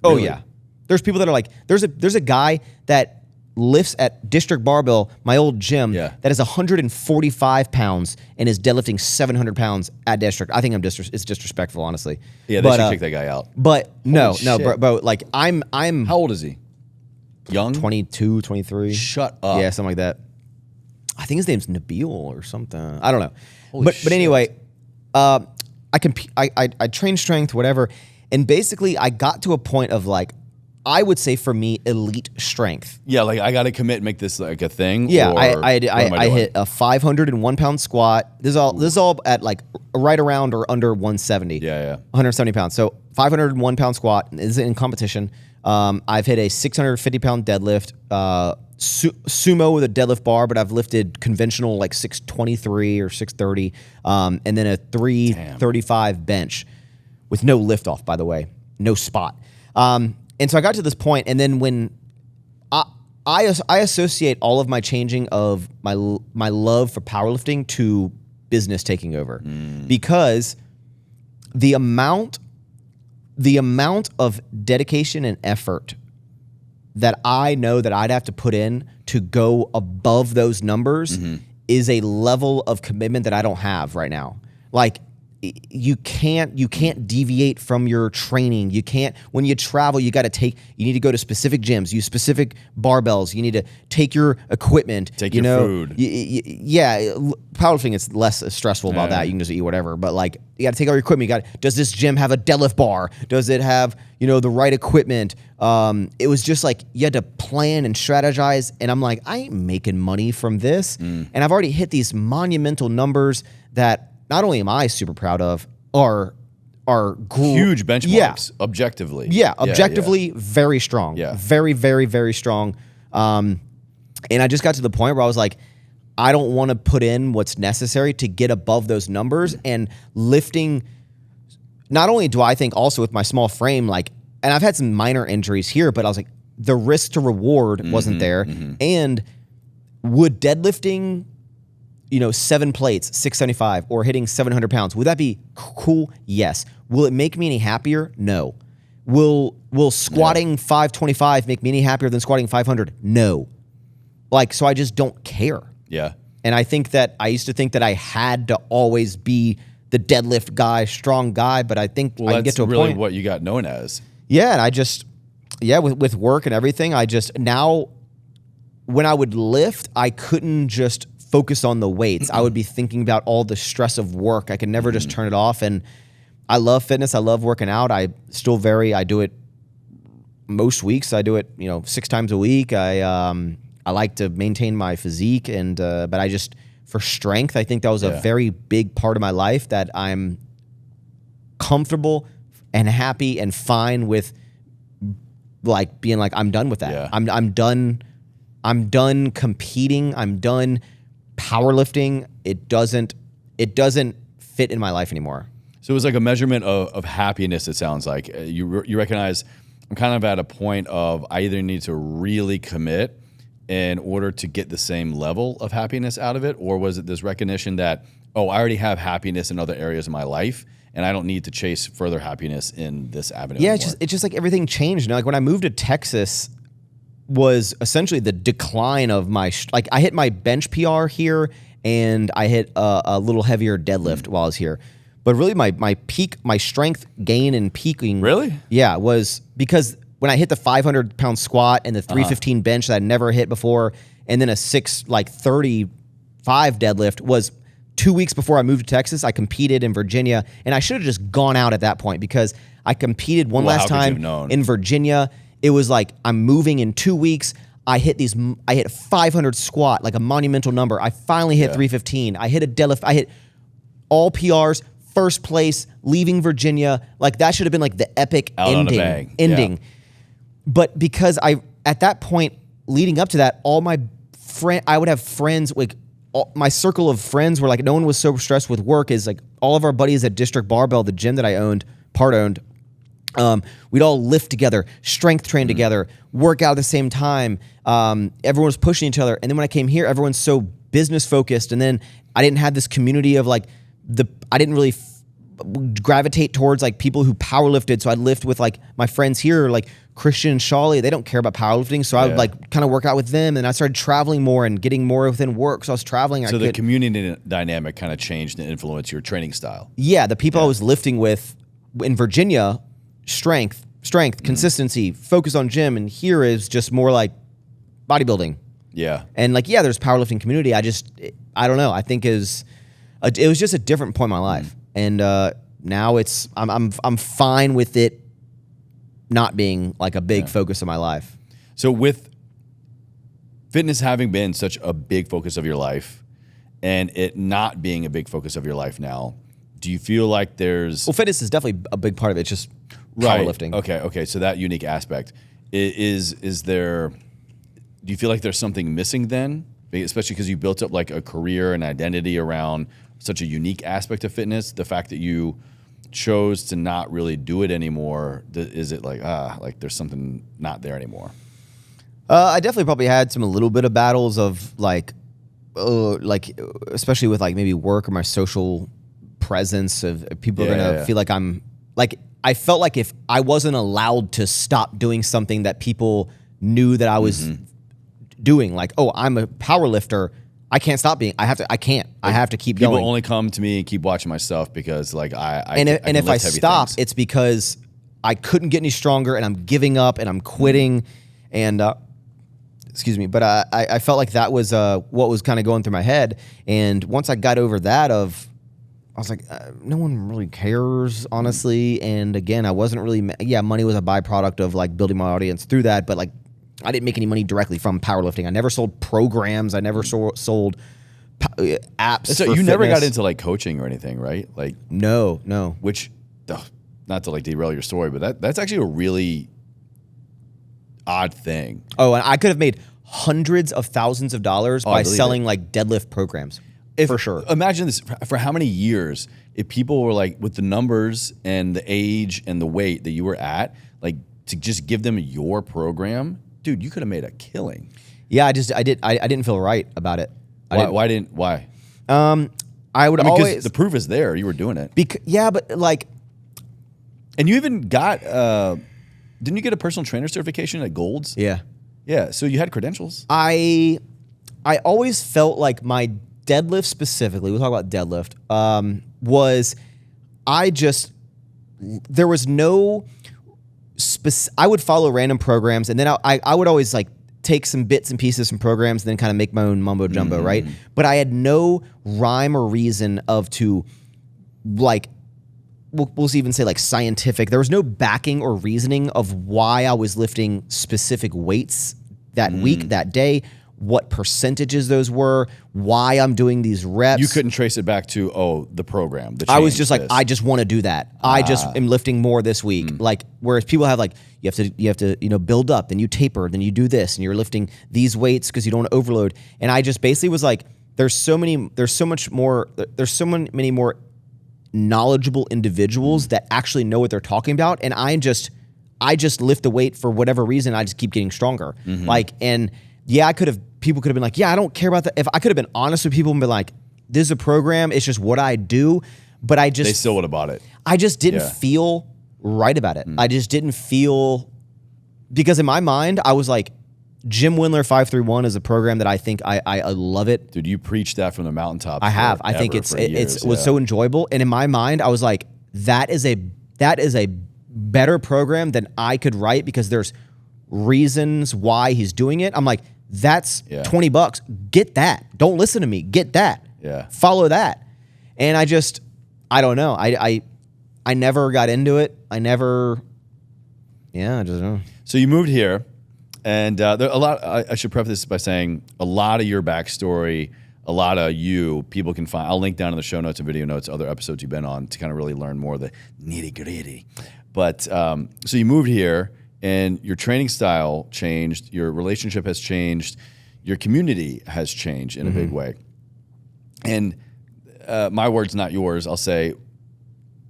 Speaker 1: Oh
Speaker 2: Really?
Speaker 1: yeah. There's people that are like, there's a guy that lifts at District Barbell, my old gym, that is 145 pounds and is deadlifting 700 pounds at District. I think it's disrespectful, honestly.
Speaker 2: Yeah, they should kick that guy out.
Speaker 1: But no,
Speaker 2: shit.
Speaker 1: bro, like I'm
Speaker 2: How old is he? Young?
Speaker 1: 22, 23.
Speaker 2: Shut up.
Speaker 1: Yeah, something like that. I think his name's Nabil or something. I don't know.
Speaker 2: Holy
Speaker 1: But
Speaker 2: shit.
Speaker 1: anyway, I train strength, whatever. And basically I got to a point of like, I would say for me, elite strength.
Speaker 2: Yeah, like I got to commit and make this like a thing.
Speaker 1: Yeah,
Speaker 2: or
Speaker 1: I
Speaker 2: what am doing?
Speaker 1: hit a 501 pound squat. This is all at like right around or under 170.
Speaker 2: Yeah.
Speaker 1: 170 pounds. So 501 pound squat is in competition. I've hit a 650 pound deadlift, sumo with a deadlift bar, but I've lifted conventional like 623 or 630, and then a 335 bench with no lift off, by the way, no spot. And so I got to this point, and then when I associate all of my changing of my love for powerlifting to business taking over, because the amount of dedication and effort that I know that I'd have to put in to go above those numbers is a level of commitment that I don't have right now. Like, you can't deviate from your training. You can't, when you travel, you need to go to specific gyms, use specific barbells. You need to take your equipment,
Speaker 2: take your food.
Speaker 1: Yeah. Powerlifting is less stressful about that. You can just eat whatever, but like you got to take all your equipment. Does this gym have a deadlift bar? Does it have, the right equipment? It was just like, you had to plan and strategize. And I'm like, I ain't making money from this. And I've already hit these monumental numbers that not only am I super proud of, are
Speaker 2: huge benchmarks, objectively.
Speaker 1: Yeah, objectively very strong.
Speaker 2: Yeah.
Speaker 1: Very, very, very strong. And I just got to the point where I was like, I don't want to put in what's necessary to get above those numbers and lifting. Not only do I think also with my small frame, like, and I've had some minor injuries here, but I was like, the risk to reward wasn't there. And would deadlifting 7 plates, 675, or hitting 700 pounds, would that be cool? Yes. Will it make me any happier? No. Will squatting 525 make me any happier than squatting 500? No. Like, so I just don't care.
Speaker 2: Yeah.
Speaker 1: And I think that I used to think that I had to always be the deadlift guy, strong guy, but I think I can get to a
Speaker 2: really
Speaker 1: point.
Speaker 2: What you got known as.
Speaker 1: Yeah, and I just, with work and everything, now when I would lift, I couldn't just focus on the weights. I would be thinking about all the stress of work. I could never just turn it off. And I love fitness. I love working out. I do it most weeks. I do it, 6 times a week. I like to maintain my physique but I just, for strength, I think that was a very big part of my life that I'm comfortable and happy and fine with, like being like, I'm done with that.
Speaker 2: Yeah.
Speaker 1: I'm done competing. I'm done powerlifting. It doesn't fit in my life anymore.
Speaker 2: So it was like a measurement of happiness, it sounds like. You recognize I'm kind of at a point of I either need to really commit in order to get the same level of happiness out of it, or was it this recognition that, I already have happiness in other areas of my life and I don't need to chase further happiness in this avenue anymore?
Speaker 1: It's just like everything changed. Like when I moved to Texas, was essentially the decline of my, like I hit my bench PR here and I hit a little heavier deadlift while I was here. But really my peak, my strength gain and peaking.
Speaker 2: Really?
Speaker 1: Yeah, was because when I hit the 500 pound squat and the 315 bench that I'd never hit before, and then a 635 deadlift was 2 weeks before I moved to Texas. I competed in Virginia, and I should have just gone out at that point because I competed one last time in Virginia. It was like, I'm moving in 2 weeks. I hit 500 squat, like a monumental number. I finally hit 315. I hit a deadlift. I hit all PRs, first place, leaving Virginia. Like that should have been like the epic ending.
Speaker 2: Yeah.
Speaker 1: But because at that point, leading up to that, I would have friends, like my circle of friends were like, no one was so stressed with work, is like all of our buddies at District Barbell, the gym that I owned, we'd all lift together, strength train together, work out at the same time. Everyone was pushing each other. And then when I came here, everyone's so business focused. And then I didn't have this community of like I didn't really gravitate towards like people who powerlifted. So I'd lift with like my friends here, like Christian and Shawley. They don't care about powerlifting. So I would like kind of work out with them. And I started traveling more and getting more within work. So I was traveling.
Speaker 2: So the community dynamic kind of changed and influenced your training style.
Speaker 1: Yeah. The people I was lifting with in Virginia, strength, consistency, focus on gym. And here is just more like bodybuilding.
Speaker 2: Yeah.
Speaker 1: And like, there's powerlifting community. I don't know. I think it was just a different point in my life. And now I'm fine with it not being like a big focus of my life.
Speaker 2: So with fitness having been such a big focus of your life and it not being a big focus of your life now, do you feel like there's...
Speaker 1: Well, fitness is definitely a big part of it. It's just powerlifting.
Speaker 2: Okay. So that unique aspect. Is there... Do you feel like there's something missing then? Especially because you built up like a career and identity around such a unique aspect of fitness. The fact that you chose to not really do it anymore, is it like there's something not there anymore?
Speaker 1: I definitely probably had a little bit of battles of like especially with like maybe work or my social presence of people are gonna feel like I'm like, I felt like if I wasn't allowed to stop doing something that people knew that I was doing, like, oh, I'm a power lifter, I can't stop being. I have to keep going.
Speaker 2: People only come to me and keep watching my stuff because like
Speaker 1: and if I stop, it's because I couldn't get any stronger and I'm giving up and I'm quitting. And excuse me, but I felt like that was what was kind of going through my head. And once I got over that, I was like, no one really cares, honestly. And again, I wasn't really. Money was a byproduct of like building my audience through that, but like, I didn't make any money directly from powerlifting. I never sold programs. I never sold apps.
Speaker 2: So you never got into like coaching or anything, right? Like
Speaker 1: no.
Speaker 2: Which, not to like derail your story, but that's actually a really odd thing.
Speaker 1: Oh, and I could have made hundreds of thousands of dollars by selling like deadlift programs. For sure.
Speaker 2: Imagine this for how many years if people were like with the numbers and the age and the weight that you were at, like to just give them your program. Dude, you could have made a killing.
Speaker 1: Yeah, I didn't feel right about it.
Speaker 2: Why?
Speaker 1: I would always...
Speaker 2: the proof is there. You were doing it.
Speaker 1: But like...
Speaker 2: And you even got... didn't you get a personal trainer certification at Gold's?
Speaker 1: Yeah.
Speaker 2: Yeah, so you had credentials.
Speaker 1: I always felt like my deadlift specifically, we'll talk about deadlift, there was no... I would follow random programs, and then I would always like take some bits and pieces from programs, and then kind of make my own mumbo jumbo, right? But I had no rhyme or reason to like, we'll even say like scientific. There was no backing or reasoning of why I was lifting specific weights that week, that day, what percentages those were, why I'm doing these reps.
Speaker 2: You couldn't trace it back to, the program.
Speaker 1: I was just like, I just want to do that. I just am lifting more this week. Like, whereas people have like, you have to build up, then you taper, then you do this, and you're lifting these weights because you don't want to overload. And I just basically was like, there's so many more knowledgeable individuals that actually know what they're talking about. And I just lift the weight for whatever reason. I just keep getting stronger. People could have been like, I don't care about that. If I could have been honest with people and been like, this is a program, it's just what I do. But they
Speaker 2: still would have bought it.
Speaker 1: I just didn't feel right about it. I just didn't feel, because in my mind, I was like, Jim Windler 531 is a program that I think I love it.
Speaker 2: Dude, you preached that from the mountaintops.
Speaker 1: I have. I think it was so enjoyable. And in my mind, I was like, that is a better program than I could write because there's reasons why he's doing it. I'm like, that's $20. Get that. Don't listen to me. Get that.
Speaker 2: Yeah.
Speaker 1: Follow that. And I don't know. I never got into it. I just don't know.
Speaker 2: So you moved here, and there a lot. I should preface this by saying a lot of your backstory, a lot of people can find. I'll link down in the show notes and video notes other episodes you've been on to kind of really learn more of the nitty gritty. But so you moved here, and your training style changed, your relationship has changed, your community has changed in a big way. And my words, not yours, I'll say,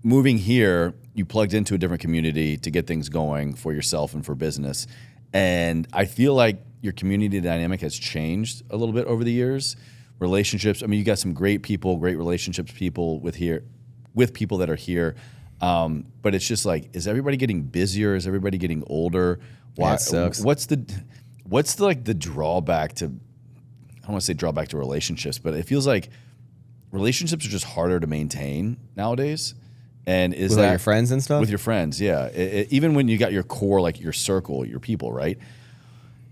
Speaker 2: moving here, you plugged into a different community to get things going for yourself and for business. And I feel like your community dynamic has changed a little bit over the years. Relationships, I mean, you got some great people, great relationships people with people that are here. But it's just like, is everybody getting busier? Is everybody getting older?
Speaker 1: Why? That sucks.
Speaker 2: What's the like the drawback to, I don't want to say drawback to relationships, but it feels like relationships are just harder to maintain nowadays. And is
Speaker 1: with
Speaker 2: that
Speaker 1: your friends and stuff?
Speaker 2: With your friends, yeah. Even when you got your core, like your circle, your people, right?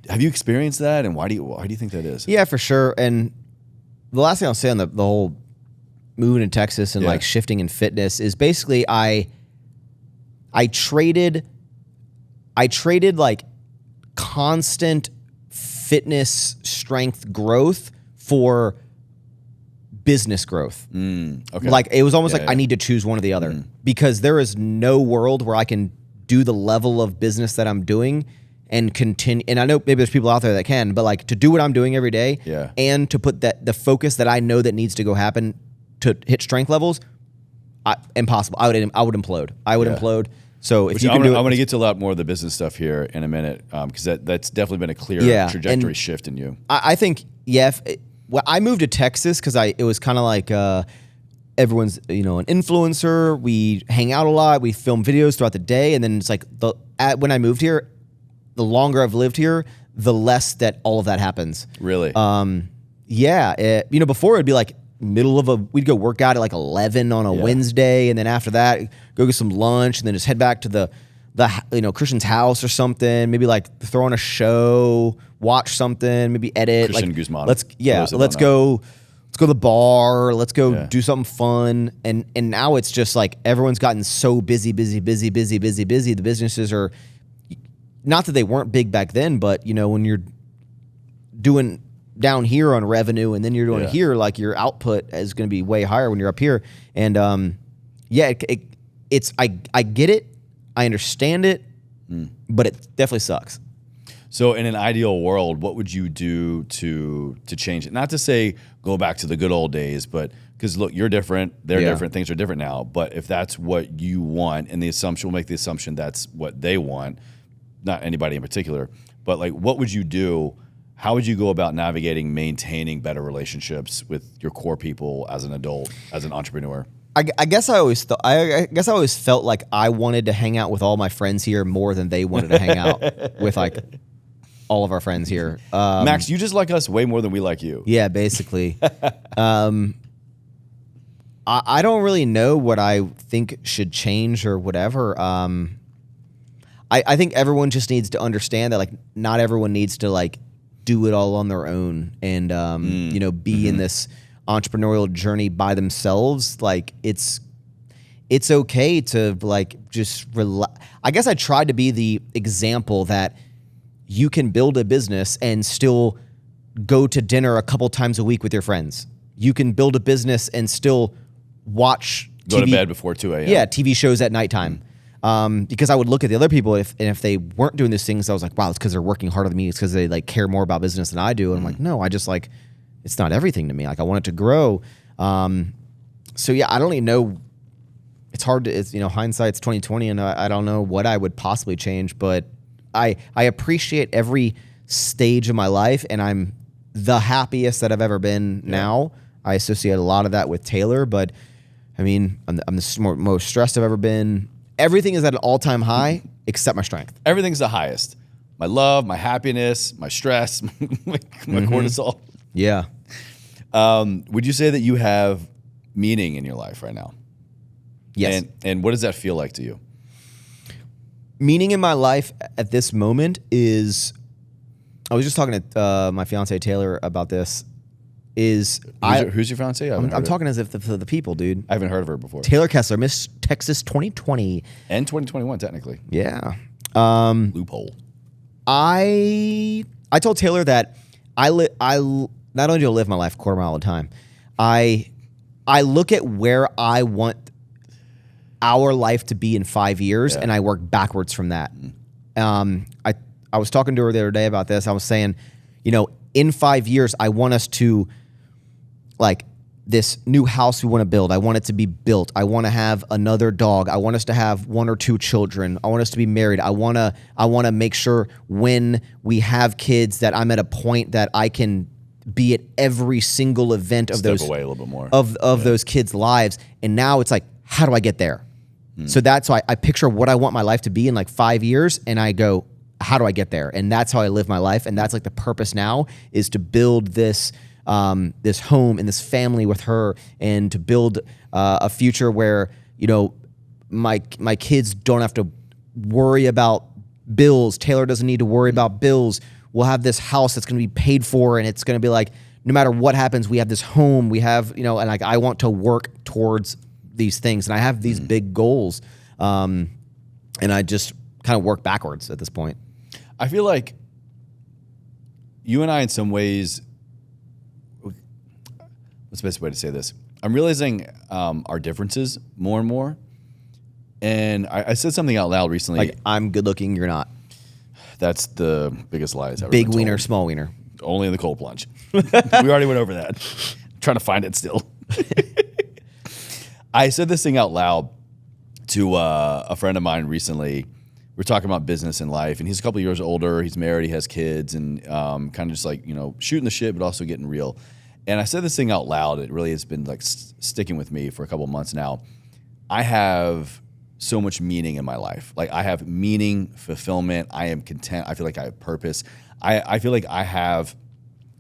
Speaker 2: Have you experienced that? And why do you think that is?
Speaker 1: Yeah, for sure. And the last thing I'll say on the whole moving to Texas and like shifting in fitness is basically I traded like constant fitness strength growth for business growth.
Speaker 2: Okay.
Speaker 1: Like it was almost I need to choose one or the other because there is no world where I can do the level of business that I'm doing and continue. And I know maybe there's people out there that can, but like to do what I'm doing every day and to put the focus that I know that needs to go happen to hit strength levels, impossible. I would implode. I would implode. So if you can do it,
Speaker 2: I'm going to get to a lot more of the business stuff here in a minute because that's definitely been a clear trajectory shift in you.
Speaker 1: I think well, I moved to Texas because it was kind of like everyone's an influencer. We hang out a lot. We film videos throughout the day, and then it's like when I moved here, the longer I've lived here, the less that all of that happens.
Speaker 2: Really?
Speaker 1: Before it'd be like we'd go work out at like 11 on a Wednesday, and then after that go get some lunch, and then just head back to the Christian's house or something. Maybe like throw on a show, watch something, maybe edit.
Speaker 2: Christian Guzman.
Speaker 1: Let's go to the bar. Let's go do something fun. And now it's just like everyone's gotten so busy. The businesses are, not that they weren't big back then, but when you're doing down here on revenue and then you're doing here, like your output is going to be way higher when you're up here. And I get it. I understand it, but it definitely sucks.
Speaker 2: So in an ideal world, what would you do to change it? Not to say go back to the good old days, but because look, you're different, they're different, things are different now. But if that's what you want, and we'll make the assumption that's what they want, not anybody in particular, but like what would you do? How would you go about navigating, maintaining better relationships with your core people as an adult, as an entrepreneur?
Speaker 1: I guess I always felt like I wanted to hang out with all my friends here more than they wanted to hang out with like all of our friends here.
Speaker 2: Max, you just like us way more than we like you.
Speaker 1: Yeah, basically. I don't really know what I think should change or whatever. I think everyone just needs to understand that like not everyone needs to like do it all on their own and be in this entrepreneurial journey by themselves. Like it's okay to like just I guess I tried to be the example that you can build a business and still go to dinner a couple times a week with your friends. You can build a business and still watch
Speaker 2: Go to bed before 2 a.m.
Speaker 1: Yeah, TV shows at nighttime. Because I would look at the other people if they weren't doing these things, I was like, wow, it's because they're working harder than me. It's because they like care more about business than I do. And I'm like, no, I just like, it's not everything to me. Like I want it to grow. So yeah, I don't even know. It's hard to, hindsight's 2020 and I don't know what I would possibly change, but I appreciate every stage of my life and I'm the happiest that I've ever been now. I associate a lot of that with Taylor, but I mean, I'm the most stressed I've ever been. Everything is at an all-time high except my strength.
Speaker 2: Everything's the highest. my love, my happiness, my stress, my cortisol.
Speaker 1: Yeah.
Speaker 2: Would you say that you have meaning in your life right now?
Speaker 1: Yes.
Speaker 2: And what does that feel like to you?
Speaker 1: Meaning in my life at this moment is, I was just talking to my fiance Taylor about this.
Speaker 2: Who's your fiance?
Speaker 1: I'm talking as if the people, dude.
Speaker 2: I haven't heard of her before.
Speaker 1: Taylor Kessler, Miss Texas 2020
Speaker 2: and 2021 technically.
Speaker 1: Yeah.
Speaker 2: Loophole.
Speaker 1: I told Taylor that I not only do I live my life a quarter mile at a time, I look at where I want our life to be in 5 years, and I work backwards from that. I was talking to her the other day about this. I was saying, in 5 years, I want us to, like, this new house we want to build, I want it to be built. I want to have another dog. I want us to have 1 or 2 children. I want us to be married. I want to make sure when we have kids that I'm at a point that I can be at every single event of
Speaker 2: Step away a little bit more
Speaker 1: of those kids' lives. And now it's like, how do I get there? So that's why I picture what I want my life to be in like 5 years, and I go, how do I get there? And that's how I live my life. And that's like the purpose now, is to build this this home and this family with her, and to build a future where, my kids don't have to worry about bills. Taylor doesn't need to worry about bills. We'll have this house that's going to be paid for, and it's going to be like, no matter what happens, we have this home. We have, and like, I want to work towards these things, and I have these big goals, and I just kind of work backwards at this point.
Speaker 2: I feel like you and I, in some ways, what's the best way to say this? I'm realizing our differences more and more. And I said something out loud recently.
Speaker 1: Like, I'm good looking, you're not.
Speaker 2: That's the biggest lie I've ever
Speaker 1: Big
Speaker 2: been
Speaker 1: wiener,
Speaker 2: told.
Speaker 1: small wiener.
Speaker 2: Only in the cold plunge. We already went over that. I'm trying to find it still. I said this thing out loud to a friend of mine recently. We're talking about business and life, and he's a couple of years older. He's married, he has kids, and kind of just like, shooting the shit, but also getting real. And I said this thing out loud. It really has been like sticking with me for a couple of months now. I have so much meaning in my life. Like, I have meaning, fulfillment. I am content. I feel like I have purpose. I feel like I have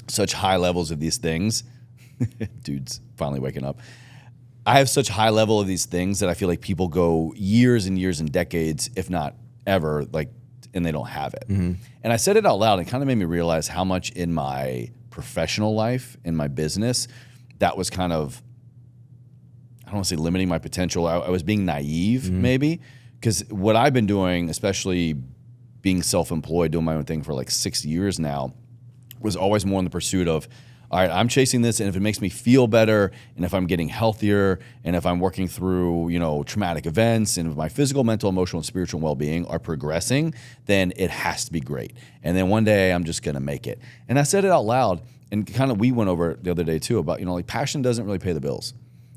Speaker 2: such high levels of these things. Dude's finally waking up. I have such high level of these things that I feel like people go years and years and decades, if not ever, like, and they don't have it. And I said it out loud, and it kind of made me realize how much in my professional life, in my business, that was kind of, I don't want to say limiting my potential. I was being naive, maybe, because what I've been doing, especially being self-employed, doing my own thing for like 6 years now, was always more in the pursuit of, all right, I'm chasing this, and if it makes me feel better, and if I'm getting healthier, and if I'm working through, traumatic events, and if my physical, mental, emotional, and spiritual well-being are progressing, then it has to be great. And then one day I'm just gonna make it. And I said it out loud, and kind of we went over it the other day too about, like, passion doesn't really pay the bills,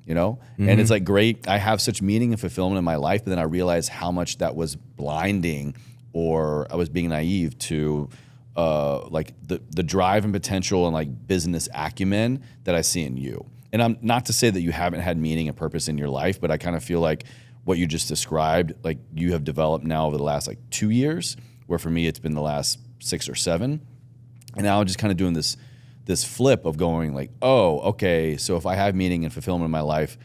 Speaker 2: and it's like, great, I have such meaning and fulfillment in my life, but then I realized how much that was blinding, or I was being naive to like the drive and potential and like business acumen that I see in you. And I'm not to say that you haven't had meaning and purpose in your life, but I kind of feel like what you just described, like, you have developed now over the last like 2 years, where for me it's been the last 6 or 7. And now I'm just kind of doing this flip of going like, oh, okay, so if I have meaning and fulfillment in my life,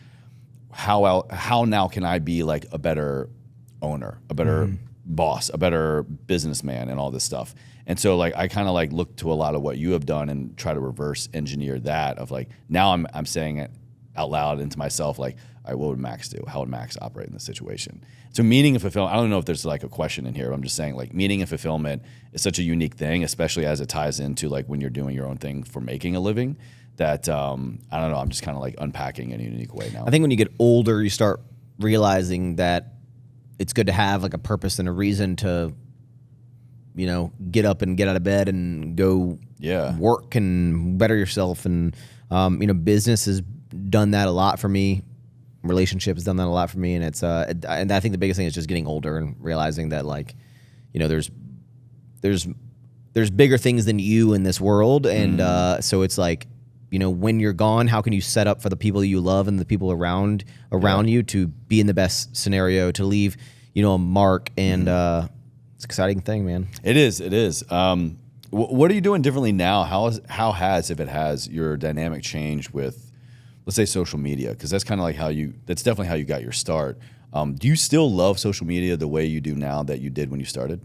Speaker 2: how now can I be like a better owner, a better boss, a better businessman, and all this stuff. And so, like, I kind of like look to a lot of what you have done and try to reverse engineer that, of like, now I'm saying it out loud into myself, like, all right, what would Maxx do? How would Maxx operate in this situation? So meaning and fulfillment, I don't know if there's like a question in here, but I'm just saying, like, meaning and fulfillment is such a unique thing, especially as it ties into like when you're doing your own thing for making a living, that I don't know, I'm just kind of like unpacking in a unique way now.
Speaker 1: I think when you get older, you start realizing that it's good to have like a purpose and a reason to, get up and get out of bed and go work and better yourself. And, business has done that a lot for me. Relationship has done that a lot for me. And it's, and I think the biggest thing is just getting older and realizing that, like, there's bigger things than you in this world. And, so it's like, when you're gone, how can you set up for the people you love and the people around you to be in the best scenario, to leave, a mark, and, It's an exciting thing, man.
Speaker 2: It is. It is. What are you doing differently now? How has, if it has, your dynamic changed with, let's say, social media? Because that's kind of like that's definitely how you got your start. Do you still love social media the way you do now that you did when you started?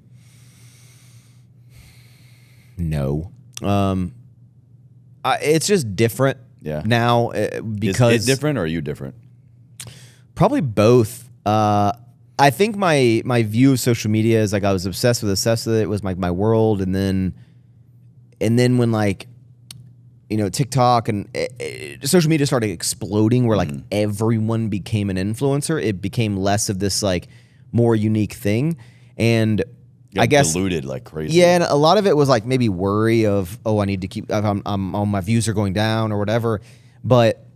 Speaker 1: No. It's just different now because...
Speaker 2: Is it different or are you different?
Speaker 1: Probably both. I think my view of social media is like I was obsessed with it. It was like my world. And then when like, you know, TikTok and social media started exploding where like everyone became an influencer, it became less of this like more unique thing. And I guess
Speaker 2: diluted like crazy.
Speaker 1: Yeah, and a lot of it was like maybe worry of, oh, I need to keep, my views are going down or whatever. But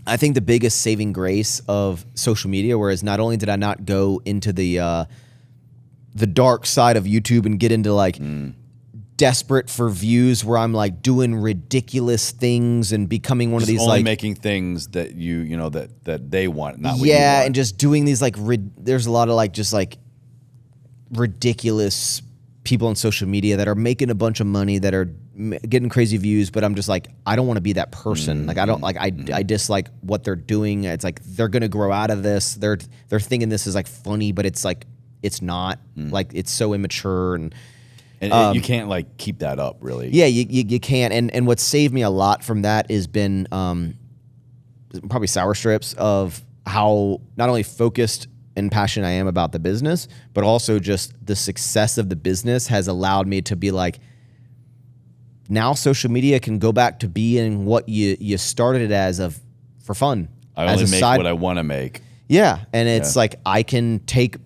Speaker 1: I think the biggest saving grace of social media, whereas not only did I not go into the dark side of YouTube and get into like desperate for views where I'm like doing ridiculous things and becoming one of these
Speaker 2: only
Speaker 1: like
Speaker 2: making things that you know that they want, not what you
Speaker 1: yeah,
Speaker 2: want.
Speaker 1: and just doing these like there's a lot of like just like ridiculous people on social media that are making a bunch of money that are getting crazy views, but I'm just like, I don't want to be that person. Like I don't like I dislike what they're doing. It's like they're gonna grow out of this. They're thinking this is like funny, but it's like it's not. Like it's so immature and
Speaker 2: you can't like keep that up really.
Speaker 1: Yeah, you can't. And what saved me a lot from that has been probably sour strips of how not only focused and passionate I am about the business, but also just the success of the business has allowed me to be like, now social media can go back to being what you started it as for fun.
Speaker 2: I only make what I want to make.
Speaker 1: Yeah, and it's like I can take.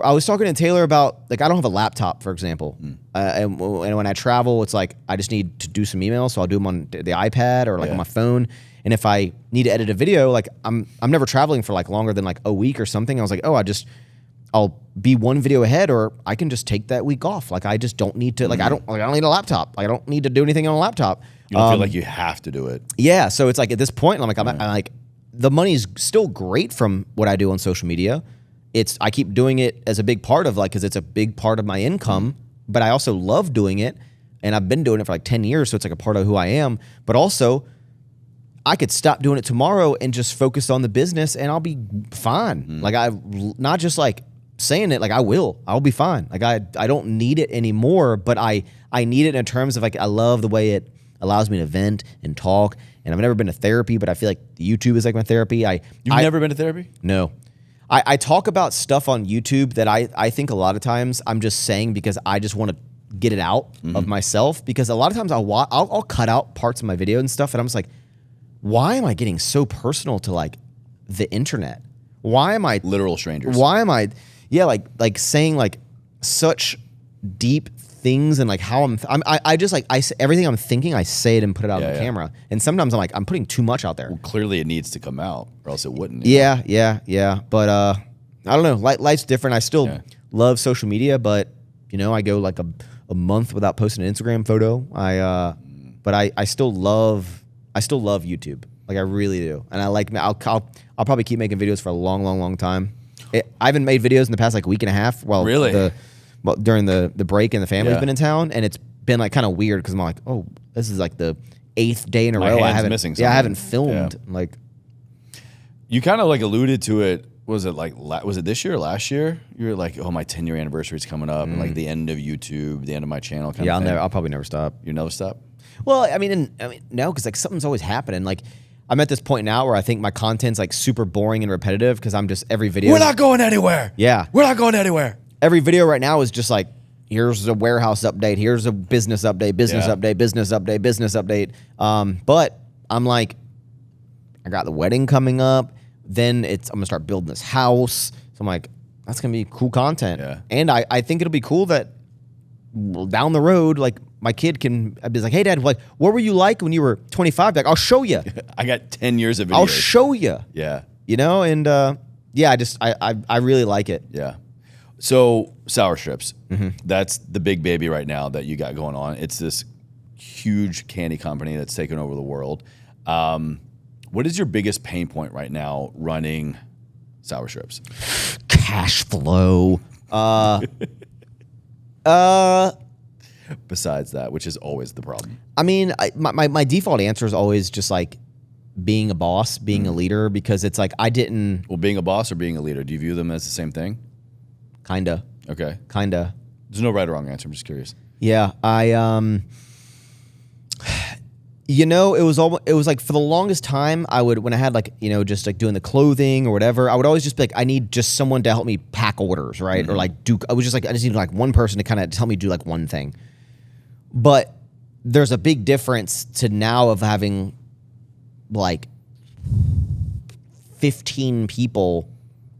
Speaker 1: I was talking to Taylor about like I don't have a laptop, for example, and when I travel, it's like I just need to do some emails, so I'll do them on the iPad or like on my phone. And if I need to edit a video, like I'm never traveling for like longer than like a week or something. I was like, oh, I'll be one video ahead, or I can just take that week off. Like I just don't need to. Like I don't need a laptop. Like, I don't need to do anything on a laptop.
Speaker 2: You don't feel like you have to do it.
Speaker 1: Yeah. So it's like at this point, I'm like the money's still great from what I do on social media. I keep doing it as a big part of like because it's a big part of my income. But I also love doing it, and I've been doing it for like 10 years, so it's like a part of who I am. But also, I could stop doing it tomorrow and just focus on the business, and I'll be fine. Like not just like saying it, like I'll be fine. Like I don't need it anymore, but I need it in terms of like I love the way it allows me to vent and talk. And I've never been to therapy, but I feel like YouTube is like my therapy.
Speaker 2: You've never been to therapy?
Speaker 1: No. I talk about stuff on YouTube that I think a lot of times I'm just saying because I just want to get it out of myself. Because a lot of times I'll cut out parts of my video and stuff, and I'm just like, why am I getting so personal to like the internet? Why am I
Speaker 2: literal strangers?
Speaker 1: Why am I like saying like such deep things and like how I just like everything I'm thinking I say it and put it out on the camera. And sometimes I'm like I'm putting too much out there.
Speaker 2: Well, clearly it needs to come out or else it wouldn't.
Speaker 1: Yeah. But I don't know. Life's different. I still love social media, but you know I go like a month without posting an Instagram photo. But I still love YouTube. Like I really do. And I like I'll probably keep making videos for a long time. I haven't made videos in the past like week and a half while during the break and the family's been in town, and it's been like kind of weird because I'm like, oh, this is like the 8th day in a row I haven't filmed. Like
Speaker 2: you kind of like alluded to it. Was it this year or last year? You were like, oh, my 10-year anniversary is coming up, and like the end of YouTube, the end of my channel. Kind of thing.
Speaker 1: I'll probably never stop.
Speaker 2: You never stop?
Speaker 1: Well, I mean, no, because like something's always happening. Like I'm at this point now where I think my content's like super boring and repetitive because I'm just every video.
Speaker 2: We're not going anywhere.
Speaker 1: Yeah,
Speaker 2: we're not going anywhere.
Speaker 1: Every video right now is just like, here's a warehouse update, here's a business update, business update. But I'm like, I got the wedding coming up. Then I'm gonna start building this house. So I'm like, that's gonna be cool content.
Speaker 2: Yeah.
Speaker 1: And I think it'll be cool that down the road, like my kid can be like, hey dad, like what were you like when you were 25? Like I'll show you.
Speaker 2: I got 10 years of videos.
Speaker 1: I'll show you.
Speaker 2: Yeah.
Speaker 1: You know, and I really like it.
Speaker 2: Yeah. So sour strips, that's the big baby right now that you got going on. It's this huge candy company that's taken over the world. What is your biggest pain point right now running sour strips?
Speaker 1: Cash flow.
Speaker 2: Besides that, which is always the problem.
Speaker 1: I mean, my default answer is always just like being a boss, being a leader, because it's like I didn't.
Speaker 2: Well, being a boss or being a leader, do you view them as the same thing?
Speaker 1: Kinda.
Speaker 2: Okay.
Speaker 1: Kinda.
Speaker 2: There's no right or wrong answer. I'm just curious.
Speaker 1: Yeah, you know, it was like for the longest time I would, when I had like, you know, just like doing the clothing or whatever, I would always just be like, I need just someone to help me pack orders, right? Or like I was just like, I just need like one person to kind of help me do like one thing. But there's a big difference to now of having like 15 people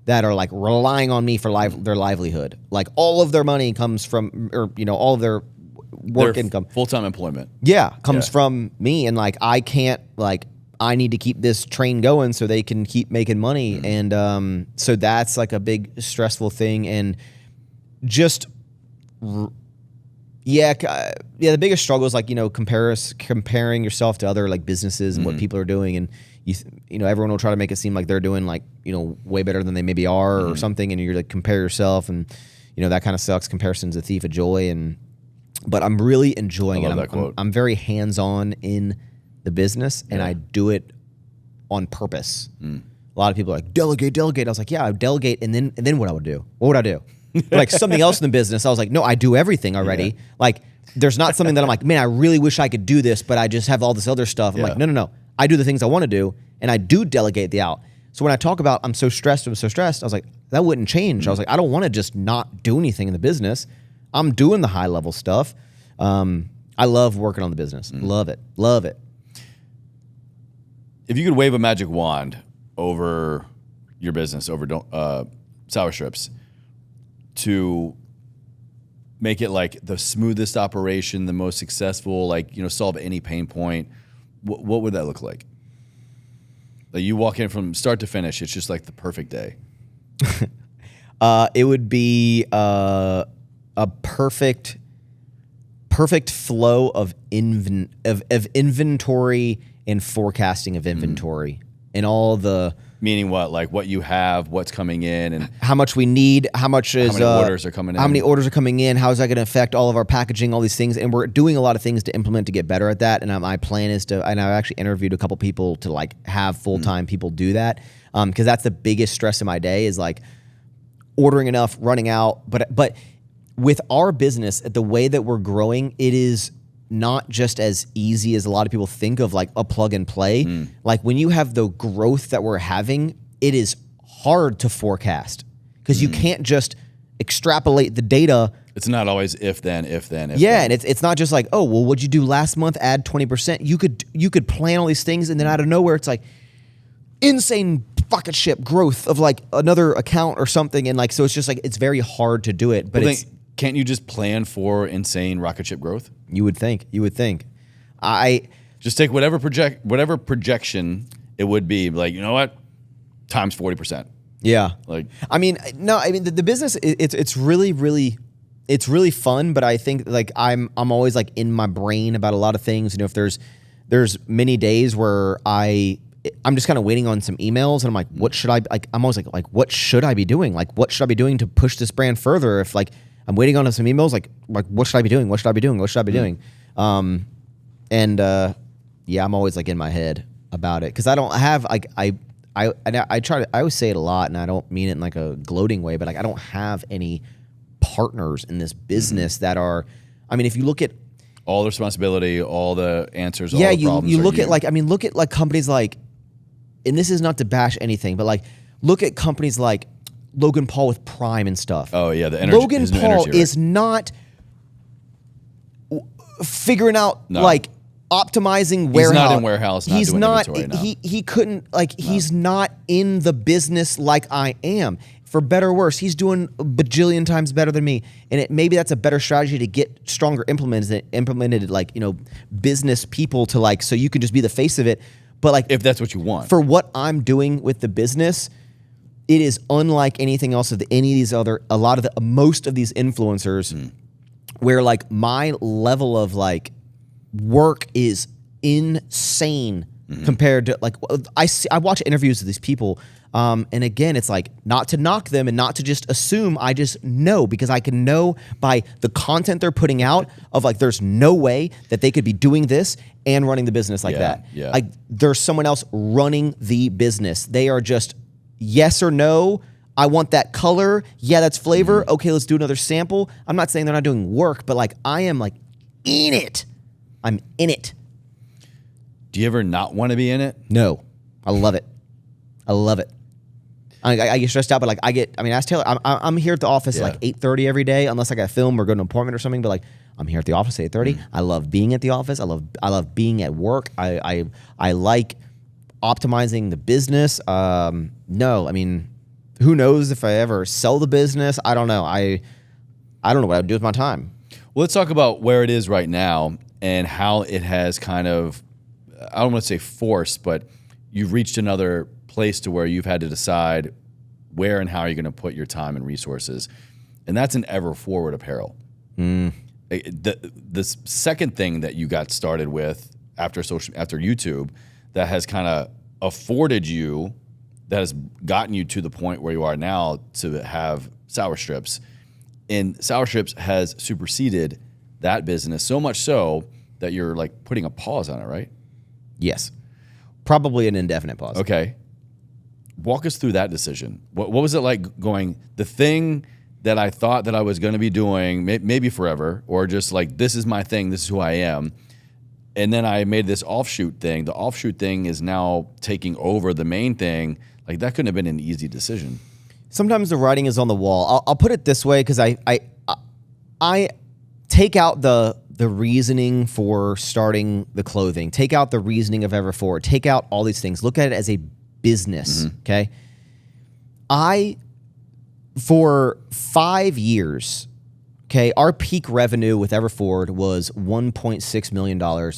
Speaker 1: that are like relying on me for their livelihood. Like all of their money comes from, or, you know, all of their work income.
Speaker 2: Full-time employment.
Speaker 1: Yeah, comes from me. And like, I can't, like, I need to keep this train going so they can keep making money. And so that's like a big stressful thing. And just, the biggest struggle is like, you know, comparing yourself to other like businesses and what people are doing. And you know, everyone will try to make it seem like they're doing like, you know, way better than they maybe are or something. And you're like, compare yourself. And, you know, that kind of sucks. Comparison's a thief of joy. But I'm really enjoying it. I'm very hands-on in the business, and I do it on purpose. A lot of people are like, delegate. I was like, yeah, I would delegate, and then what I would do? What would I do? Like something else in the business, I was like, no, I do everything already. Yeah. Like, there's not something that I'm like, man, I really wish I could do this, but I just have all this other stuff. I'm like, no. I do the things I want to do, and I do delegate the out. So when I talk about I'm so stressed, I was like, that wouldn't change. I was like, I don't want to just not do anything in the business. I'm doing the high level stuff. I love working on the business. Love it.
Speaker 2: If you could wave a magic wand over your business, over sour strips, to make it like the smoothest operation, the most successful, like, you know, solve any pain point, what would that look like? Like you walk in from start to finish, it's just like the perfect day.
Speaker 1: It would be a perfect flow of inventory and forecasting of inventory and all the.
Speaker 2: Meaning what? Like what you have, what's coming in, and
Speaker 1: how much we need, how many
Speaker 2: orders are coming in.
Speaker 1: How many orders are coming in, how is that going to affect all of our packaging, all these things. And we're doing a lot of things to implement to get better at that. And my plan is and I've actually interviewed a couple people to like have full-time people do that. Because that's the biggest stress in my day is like ordering enough, running out. But with our business, the way that we're growing, it is not just as easy as a lot of people think of, like a plug and play. Like when you have the growth that we're having, it is hard to forecast because you can't just extrapolate the data.
Speaker 2: It's not always if then.
Speaker 1: And it's not just like, oh, well, what'd you do last month? Add 20%. You could plan all these things, and then out of nowhere, it's like insane rocket ship growth of like another account or something. And like, so it's just like, it's very hard to do it. But
Speaker 2: can't you just plan for insane rocket ship growth?
Speaker 1: You would think. I
Speaker 2: just take whatever projection it would be. Like, you know what? Times 40%.
Speaker 1: Yeah.
Speaker 2: Like,
Speaker 1: I mean, no. I mean, the business it's really fun. But I think like I'm always like in my brain about a lot of things. You know, if there's many days where I'm just kind of waiting on some emails, and I'm like, what should I like? I'm always like, what should I be doing? Like, what should I be doing to push this brand further? If like I'm waiting on some emails, like what should I be doing? What should I be doing? What should I be doing? I'm always like in my head about it because I don't have like I always say it a lot, and I don't mean it in like a gloating way, but like I don't have any partners in this business that are. I mean, if you look at
Speaker 2: all the responsibility, all the answers, all
Speaker 1: the
Speaker 2: problems.
Speaker 1: You look at look at like companies like, and this is not to bash anything, but like look at companies like Logan Paul with Prime and stuff.
Speaker 2: Oh yeah, the energy.
Speaker 1: Logan Paul is not figuring out like optimizing warehouse.
Speaker 2: He's not in warehouse.
Speaker 1: He's not.
Speaker 2: Inventory,
Speaker 1: he couldn't like. No. He's not in the business like I am. For better or worse, he's doing a bajillion times better than me, and maybe that's a better strategy to get stronger implemented like, you know, business people to like, so you can just be the face of it. But like,
Speaker 2: if that's what you want,
Speaker 1: for what I'm doing with the business, it is unlike anything else of most of these influencers, where like my level of like work is insane compared to like I watch interviews of these people, and again, it's like not to knock them and not to just assume. I just know because I can know by the content they're putting out of like there's no way that they could be doing this and running the business like that.
Speaker 2: Yeah.
Speaker 1: Like there's someone else running the business. They are just yes or no. I want that color. Yeah, that's flavor. Okay, let's do another sample. I'm not saying they're not doing work, but like I am like in it. I'm in it.
Speaker 2: Do you ever not want to be in it?
Speaker 1: No, I love it. I love it. I get stressed out, but like ask Taylor. I'm here at the office at like 8:30 every day, unless I got to film or go to an appointment or something. But like I'm here at the office at 8:30. I love being at the office. I love being at work. I like optimizing the business. No, I mean, who knows if I ever sell the business? I don't know. I don't know what I'd do with my time.
Speaker 2: Well, let's talk about where it is right now and how it has kind of, I don't want to say forced, but you've reached another place to where you've had to decide where and how you're going to put your time and resources. And that's an ever forward apparel. The second thing that you got started with after YouTube that has kind of afforded you, that has gotten you to the point where you are now to have sour strips. And sour strips has superseded that business so much so that you're like putting a pause on it, right?
Speaker 1: Yes. Probably an indefinite pause.
Speaker 2: Okay. Walk us through that decision. What was it like going, the thing that I thought that I was going to be doing maybe forever, or just like, this is my thing, this is who I am. And then I made this offshoot thing. The offshoot thing is now taking over the main thing. Like that couldn't have been an easy decision.
Speaker 1: Sometimes the writing is on the wall. I'll put it this way because I take out the reasoning for starting the clothing, take out the reasoning of Everforward, take out all these things. Look at it as a business, okay? For 5 years, okay, our peak revenue with Everforward was $1.6 million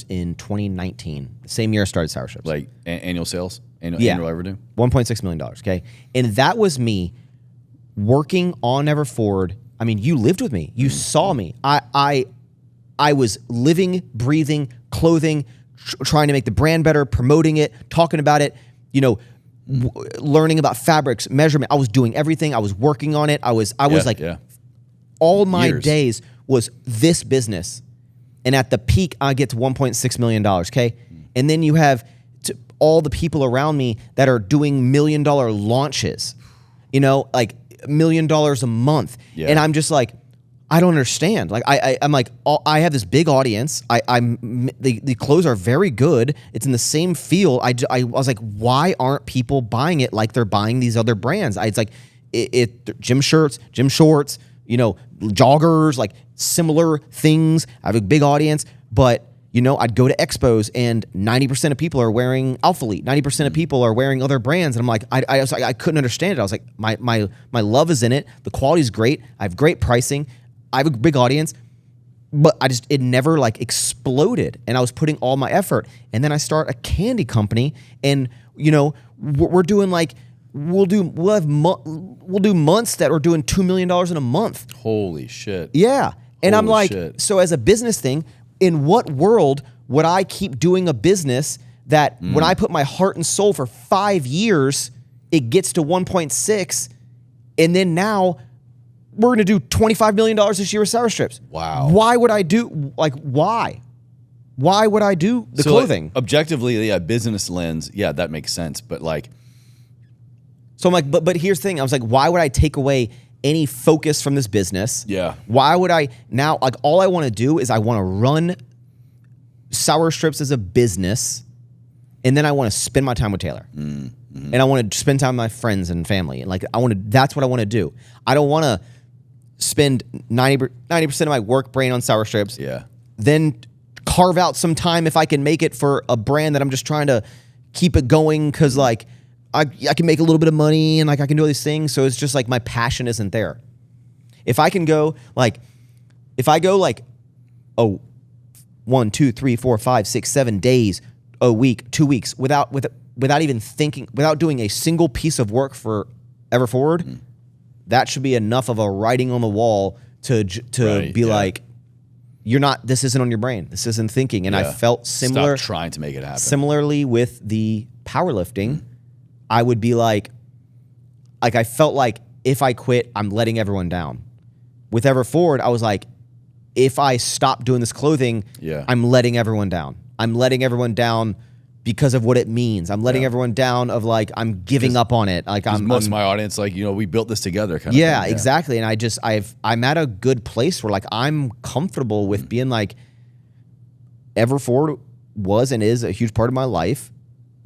Speaker 1: in 2019, the same year I started Sour Strips.
Speaker 2: Like annual sales? Annual revenue?
Speaker 1: $1.6 million, okay? And that was me working on Everforward. I mean, you lived with me. You saw me. I was living, breathing, clothing, trying to make the brand better, promoting it, talking about it, learning about fabrics, measurement. I was doing everything. I was working on it. I was all my days was this business. And at the peak, I get to $1.6 million, okay? And then you have all the people around me that are doing $1 million launches, like $1 million a month. Yeah. And I'm just like, I don't understand. Like I'm like, I have this big audience. The clothes are very good. It's in the same field. I was like, why aren't people buying it like they're buying these other brands? It's like gym shirts, gym shorts, joggers, like similar things. I have a big audience, but I'd go to expos and 90% of people are wearing Alphalete. 90% of people are wearing other brands. And I'm like, I was like, I couldn't understand it. I was like, my love is in it. The quality is great. I have great pricing. I have a big audience, but it never like exploded. And I was putting all my effort. And then I start a candy company, and we're doing like we'll do months that are doing $2 million in a month.
Speaker 2: Holy shit!
Speaker 1: Yeah, and
Speaker 2: Holy
Speaker 1: I'm like,
Speaker 2: shit.
Speaker 1: So as a business thing, in what world would I keep doing a business that when I put my heart and soul for 5 years, it gets to 1.6, and then now we're going to do $25 million this year with Sour Strips.
Speaker 2: Wow.
Speaker 1: Why would I do, why? Why would I do the clothing?
Speaker 2: Like, objectively, business lens, that makes sense. But like.
Speaker 1: So I'm like, but here's the thing. I was like, why would I take away any focus from this business?
Speaker 2: Yeah.
Speaker 1: Why would I now, like, all I want to do is I want to run Sour Strips as a business, and then I want to spend my time with Taylor. And I want to spend time with my friends and family. And like, that's what I want to do. I don't want to spend 90% of my work brain on Sour Strips.
Speaker 2: Yeah.
Speaker 1: Then carve out some time if I can make it for a brand that I'm just trying to keep it going because like I can make a little bit of money and like I can do all these things. So it's just like my passion isn't there. If I go 1, 2, 3, 4, 5, 6, 7 days a week, 2 weeks without even thinking, without doing a single piece of work for Everforward, that should be enough of a writing on the wall to be like, this isn't on your brain. This isn't thinking. And I felt similar.
Speaker 2: Stop trying to make it happen.
Speaker 1: Similarly with the powerlifting, I would be like I felt like if I quit, I'm letting everyone down. With Ever Forward, I was like, if I stop doing this clothing, I'm letting everyone down. I'm letting everyone down because of what it means. I'm letting everyone down of like, I'm giving up on it. Like
Speaker 2: most of my audience, like, we built this together kind of thing.
Speaker 1: Yeah, exactly. And I'm at a good place where like, I'm comfortable with being like, Ever Forward was and is a huge part of my life.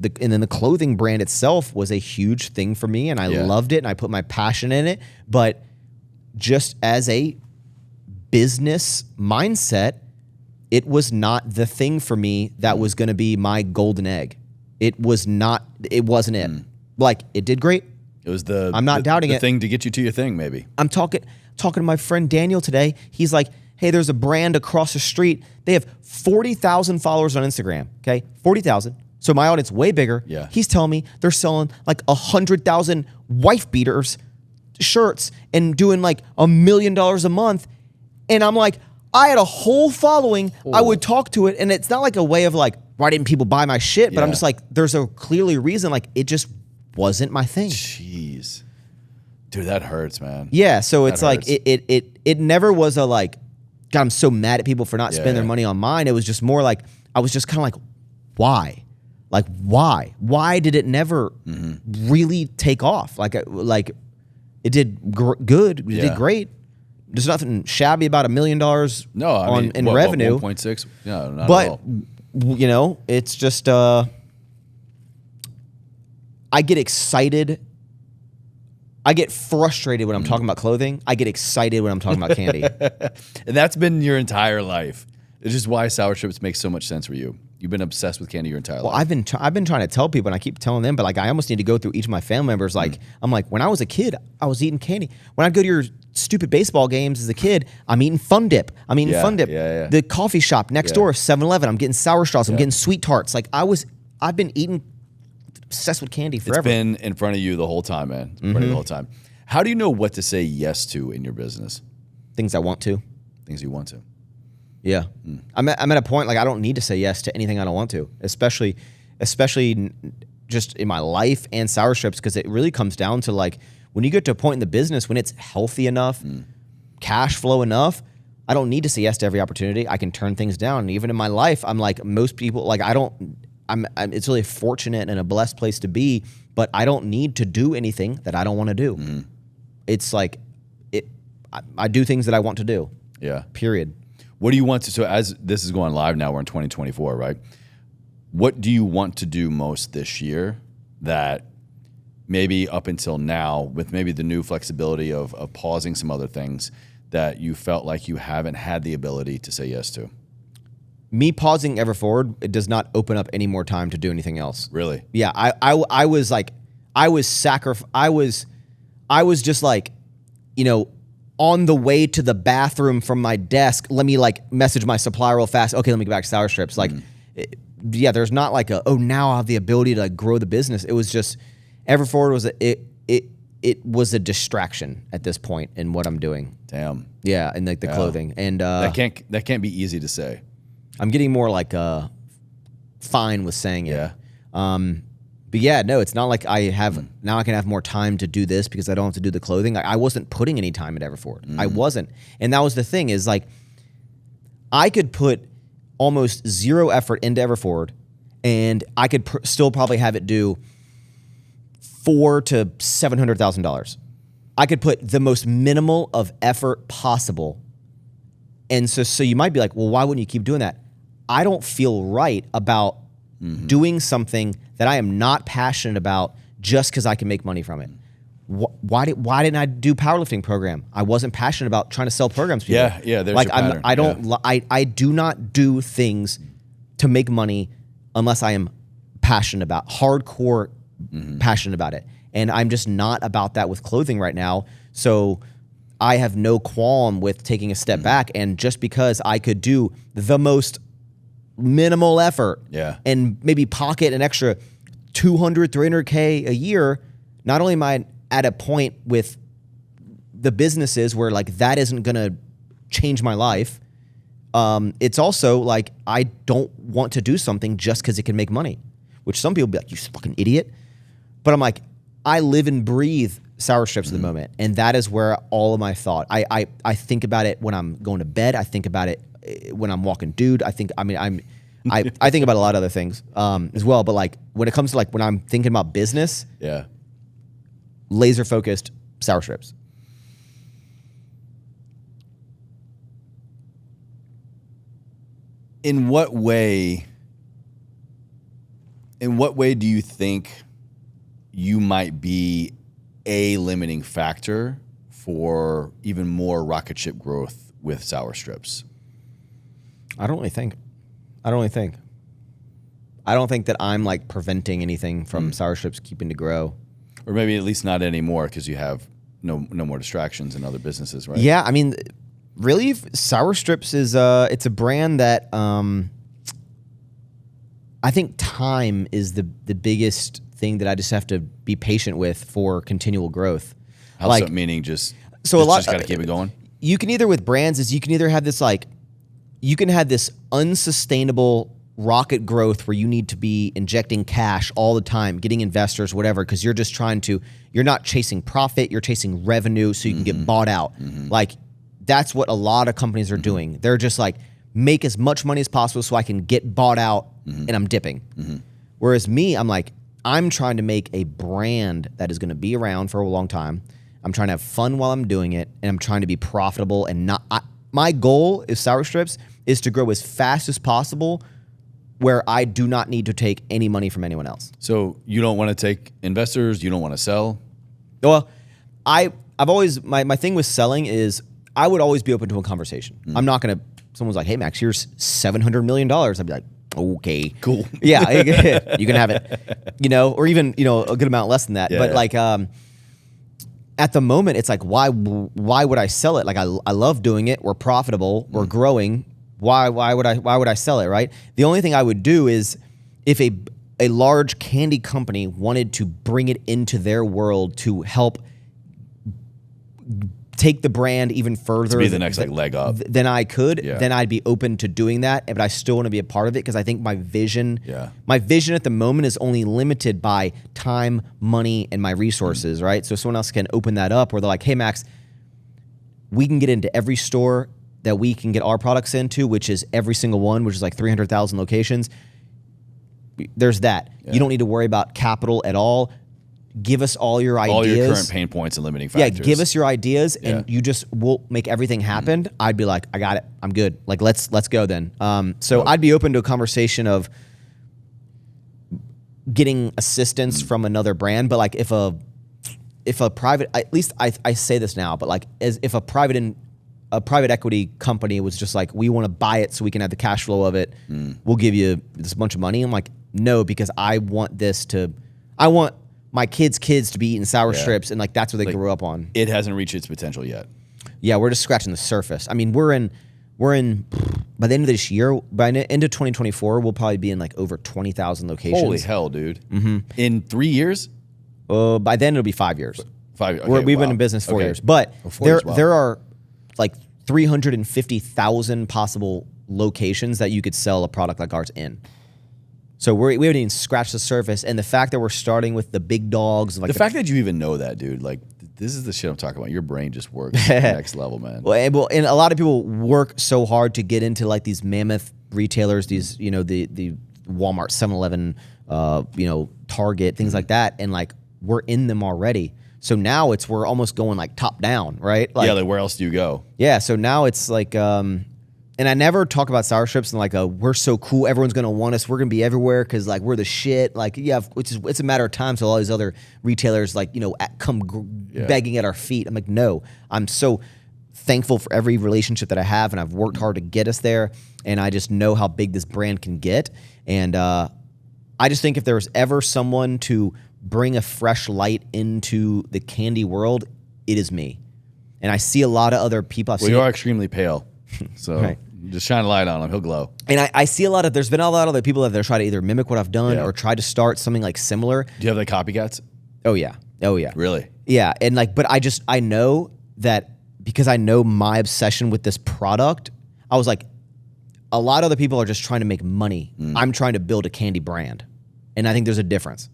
Speaker 1: And then the clothing brand itself was a huge thing for me, and I loved it, and I put my passion in it. But just as a business mindset, it was not the thing for me that was going to be my golden egg. It wasn't it. Like, it did great.
Speaker 2: It was
Speaker 1: I'm not doubting
Speaker 2: the thing to get you to your thing, maybe.
Speaker 1: I'm talking to my friend Daniel today. He's like, hey, there's a brand across the street. They have 40,000 followers on Instagram, okay? 40,000. So my audience way bigger.
Speaker 2: Yeah.
Speaker 1: He's telling me they're selling like 100,000 wife beaters shirts and doing like $1 million a month. And I'm like, I had a whole following. I would talk to it. And it's not like a way of like, why didn't people buy my shit? But I'm just like, there's a clearly reason, like it just wasn't my thing.
Speaker 2: Jeez. Dude, that hurts, man.
Speaker 1: Yeah. So it's like, it never was a like, God, I'm so mad at people for not spending their money on mine. It was just more like, I was just kind of like, why? Like, why? Why did it never really take off? Like it did good. It did great. There's nothing shabby about $1 million in revenue.
Speaker 2: 1.6? No, not at all.
Speaker 1: But, it's just, I get excited. I get frustrated when I'm talking about clothing. I get excited when I'm talking about candy.
Speaker 2: And that's been your entire life. It's just why sour strips make so much sense for you. You've been obsessed with candy your entire life.
Speaker 1: Well, I've been trying to tell people, and I keep telling them, but like I almost need to go through each of my family members. Like I'm like, when I was a kid, I was eating candy. When I go to your stupid baseball games as a kid, I'm eating Fun Dip.
Speaker 2: Yeah.
Speaker 1: The coffee shop next door, 7-Eleven. I'm getting sour straws. I'm getting sweet tarts. Like I've been eating, obsessed with candy forever.
Speaker 2: It's been in front of you the whole time, man. In front of you the whole time. How do you know what to say yes to in your business?
Speaker 1: Things I want to.
Speaker 2: Things you want to.
Speaker 1: Yeah. I'm at a point like I don't need to say yes to anything I don't want to, especially just in my life and sour strips, because it really comes down to like when you get to a point in the business when it's healthy enough, cash flow enough, I don't need to say yes to every opportunity. I can turn things down. And even in my life, I'm like most people, like it's really fortunate and a blessed place to be, but I don't need to do anything that I don't want to do. It's like I do things that I want to do.
Speaker 2: Yeah.
Speaker 1: Period.
Speaker 2: What do you want to, so as this is going live now, we're in 2024, right? What do you want to do most this year that maybe up until now, with maybe the new flexibility of pausing some other things, that you felt like you haven't had the ability to say yes to?
Speaker 1: Me pausing Ever Forward, it does not open up any more time to do anything else.
Speaker 2: Really?
Speaker 1: Yeah, I was like, I was just like, on the way to the bathroom from my desk, let me like message my supplier real fast. Okay, let me get back to sour strips. Like, there's not like now I have the ability to like grow the business. It was just, Ever Forward was it was a distraction at this point in what I'm doing.
Speaker 2: Damn.
Speaker 1: Yeah, and like the clothing. And
Speaker 2: that can't be easy to say.
Speaker 1: I'm getting more like fine with saying it.
Speaker 2: Yeah.
Speaker 1: But yeah, no, it's not like I have now I can have more time to do this because I don't have to do the clothing. I wasn't putting any time at Ever Forward. I wasn't. And that was the thing is like I could put almost zero effort into Ever Forward and I could still probably have it do $400,000 to $700,000. I could put the most minimal of effort possible. And so you might be like, well, why wouldn't you keep doing that? I don't feel right about doing something that I am not passionate about just because I can make money from it. Why didn't I do powerlifting program? I wasn't passionate about trying to sell programs to people.
Speaker 2: Yeah. There's
Speaker 1: like
Speaker 2: your pattern.
Speaker 1: I do not do things to make money unless I am passionate about hardcore passionate about it. And I'm just not about that with clothing right now. So I have no qualm with taking a step back. And just because I could do the most minimal effort and maybe pocket an extra 200, 300K a year, not only am I at a point with the businesses where like that isn't going to change my life, It's also like I don't want to do something just because it can make money, which some people be like, you fucking idiot. But I'm like, I live and breathe sour strips at the moment, and that is where all of my thought. I think about it when I'm going to bed. I think about it when I'm walking dude. I think about a lot of other things as well. But like when it comes to like when I'm thinking about business, laser focused sour strips.
Speaker 2: In what way do you think you might be a limiting factor for even more rocket ship growth with sour strips?
Speaker 1: I don't really think that I'm like preventing anything from sour strips keeping to grow.
Speaker 2: Or maybe at least not anymore because you have no more distractions in other businesses, right?
Speaker 1: Yeah, I mean, really, sour strips is it's a brand that I think time is the biggest thing that I just have to be patient with for continual growth.
Speaker 2: Also, meaning just got to keep it going.
Speaker 1: You can either with brands is you can either have this like you can have this unsustainable rocket growth where you need to be injecting cash all the time, getting investors, whatever, because you're just you're not chasing profit, you're chasing revenue so you can get bought out. Like that's what a lot of companies are doing. They're just like, make as much money as possible so I can get bought out and I'm dipping. Whereas me, I'm like, I'm trying to make a brand that is going to be around for a long time. I'm trying to have fun while I'm doing it, and I'm trying to be profitable and not. My goal is sour strips is to grow as fast as possible where I do not need to take any money from anyone else.
Speaker 2: So you don't want to take investors, you don't want to sell?
Speaker 1: Well, I've always, my thing with selling is I would always be open to a conversation. I'm not going to, someone's like, hey Max, here's $700 million. I'd be like, okay.
Speaker 2: Cool.
Speaker 1: Yeah, you can have it, or even, a good amount less than that. But like, at the moment, it's like, why would I sell it? Like I love doing it. We're profitable. We're growing. Why would I sell it? Right. The only thing I would do is if a large candy company wanted to bring it into their world to help take the brand even further,
Speaker 2: to be the next leg up,
Speaker 1: then I could. Then I'd be open to doing that. But I still want to be a part of it because I think my vision at the moment is only limited by time, money, and my resources. Right. So someone else can open that up where they're like, hey Max, we can get into every store that we can get our products into, which is every single one, which is like 300,000 locations. There's that. You don't need to worry about capital at all. Give us all your ideas.
Speaker 2: All your current pain points and limiting factors.
Speaker 1: Yeah, give us your ideas and we'll make everything happen. I'd be like, I got it. I'm good. Like, let's go then. So I'd be open to a conversation of getting assistance from another brand. But like if a private, at least I say this now, but like if a private equity company was just like, we want to buy it so we can have the cash flow of it. We'll give you this bunch of money. I'm like, no, because I want my kids' to be eating sour strips, and like that's what they grew up on.
Speaker 2: It hasn't reached its potential yet.
Speaker 1: Yeah, we're just scratching the surface. I mean, we're in by the end of this year, by the end of 2024, we'll probably be in like over 20,000 locations.
Speaker 2: Holy hell, dude! In 3 years?
Speaker 1: By then it'll be 5 years.
Speaker 2: 5 years. Okay,
Speaker 1: we've been in business 4 years, but there are like 350,000 possible locations that you could sell a product like ours in. So we haven't even scratched the surface, and the fact that we're starting with the big dogs, like
Speaker 2: the fact that you even know that, dude, like this is the shit I'm talking about. Your brain just works next level, man.
Speaker 1: Well, and a lot of people work so hard to get into like these mammoth retailers, these the Walmart, 7-Eleven, Target, things like that, and like we're in them already. So now we're almost going like top down, right? Like,
Speaker 2: like where else do you go?
Speaker 1: Yeah, so now it's like. And I never talk about sour strips and like we're so cool, everyone's gonna want us, we're gonna be everywhere because like we're the shit. Like it's a matter of time till all these other retailers like come begging at our feet. I'm like, no, I'm so thankful for every relationship that I have, and I've worked hard to get us there, and I just know how big this brand can get. And I just think if there was ever someone to bring a fresh light into the candy world, it is me. And I see a lot of other people.
Speaker 2: You are extremely pale, so. Right. Just shine a light on him, he'll glow.
Speaker 1: And I see there's been a lot of other people that they're trying to either mimic what I've done or try to start something like similar.
Speaker 2: Do you have the copycats?
Speaker 1: Oh yeah.
Speaker 2: Really?
Speaker 1: Yeah, and like, but I know that because I know my obsession with this product, I was like, a lot of other people are just trying to make money. I'm trying to build a candy brand. And I think there's a difference.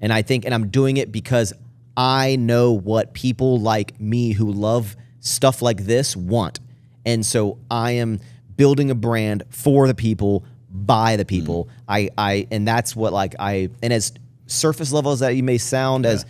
Speaker 1: And I'm doing it because I know what people like me who love stuff like this want. And so I am building a brand for the people, by the people. And that's what and as surface level as that you may sound as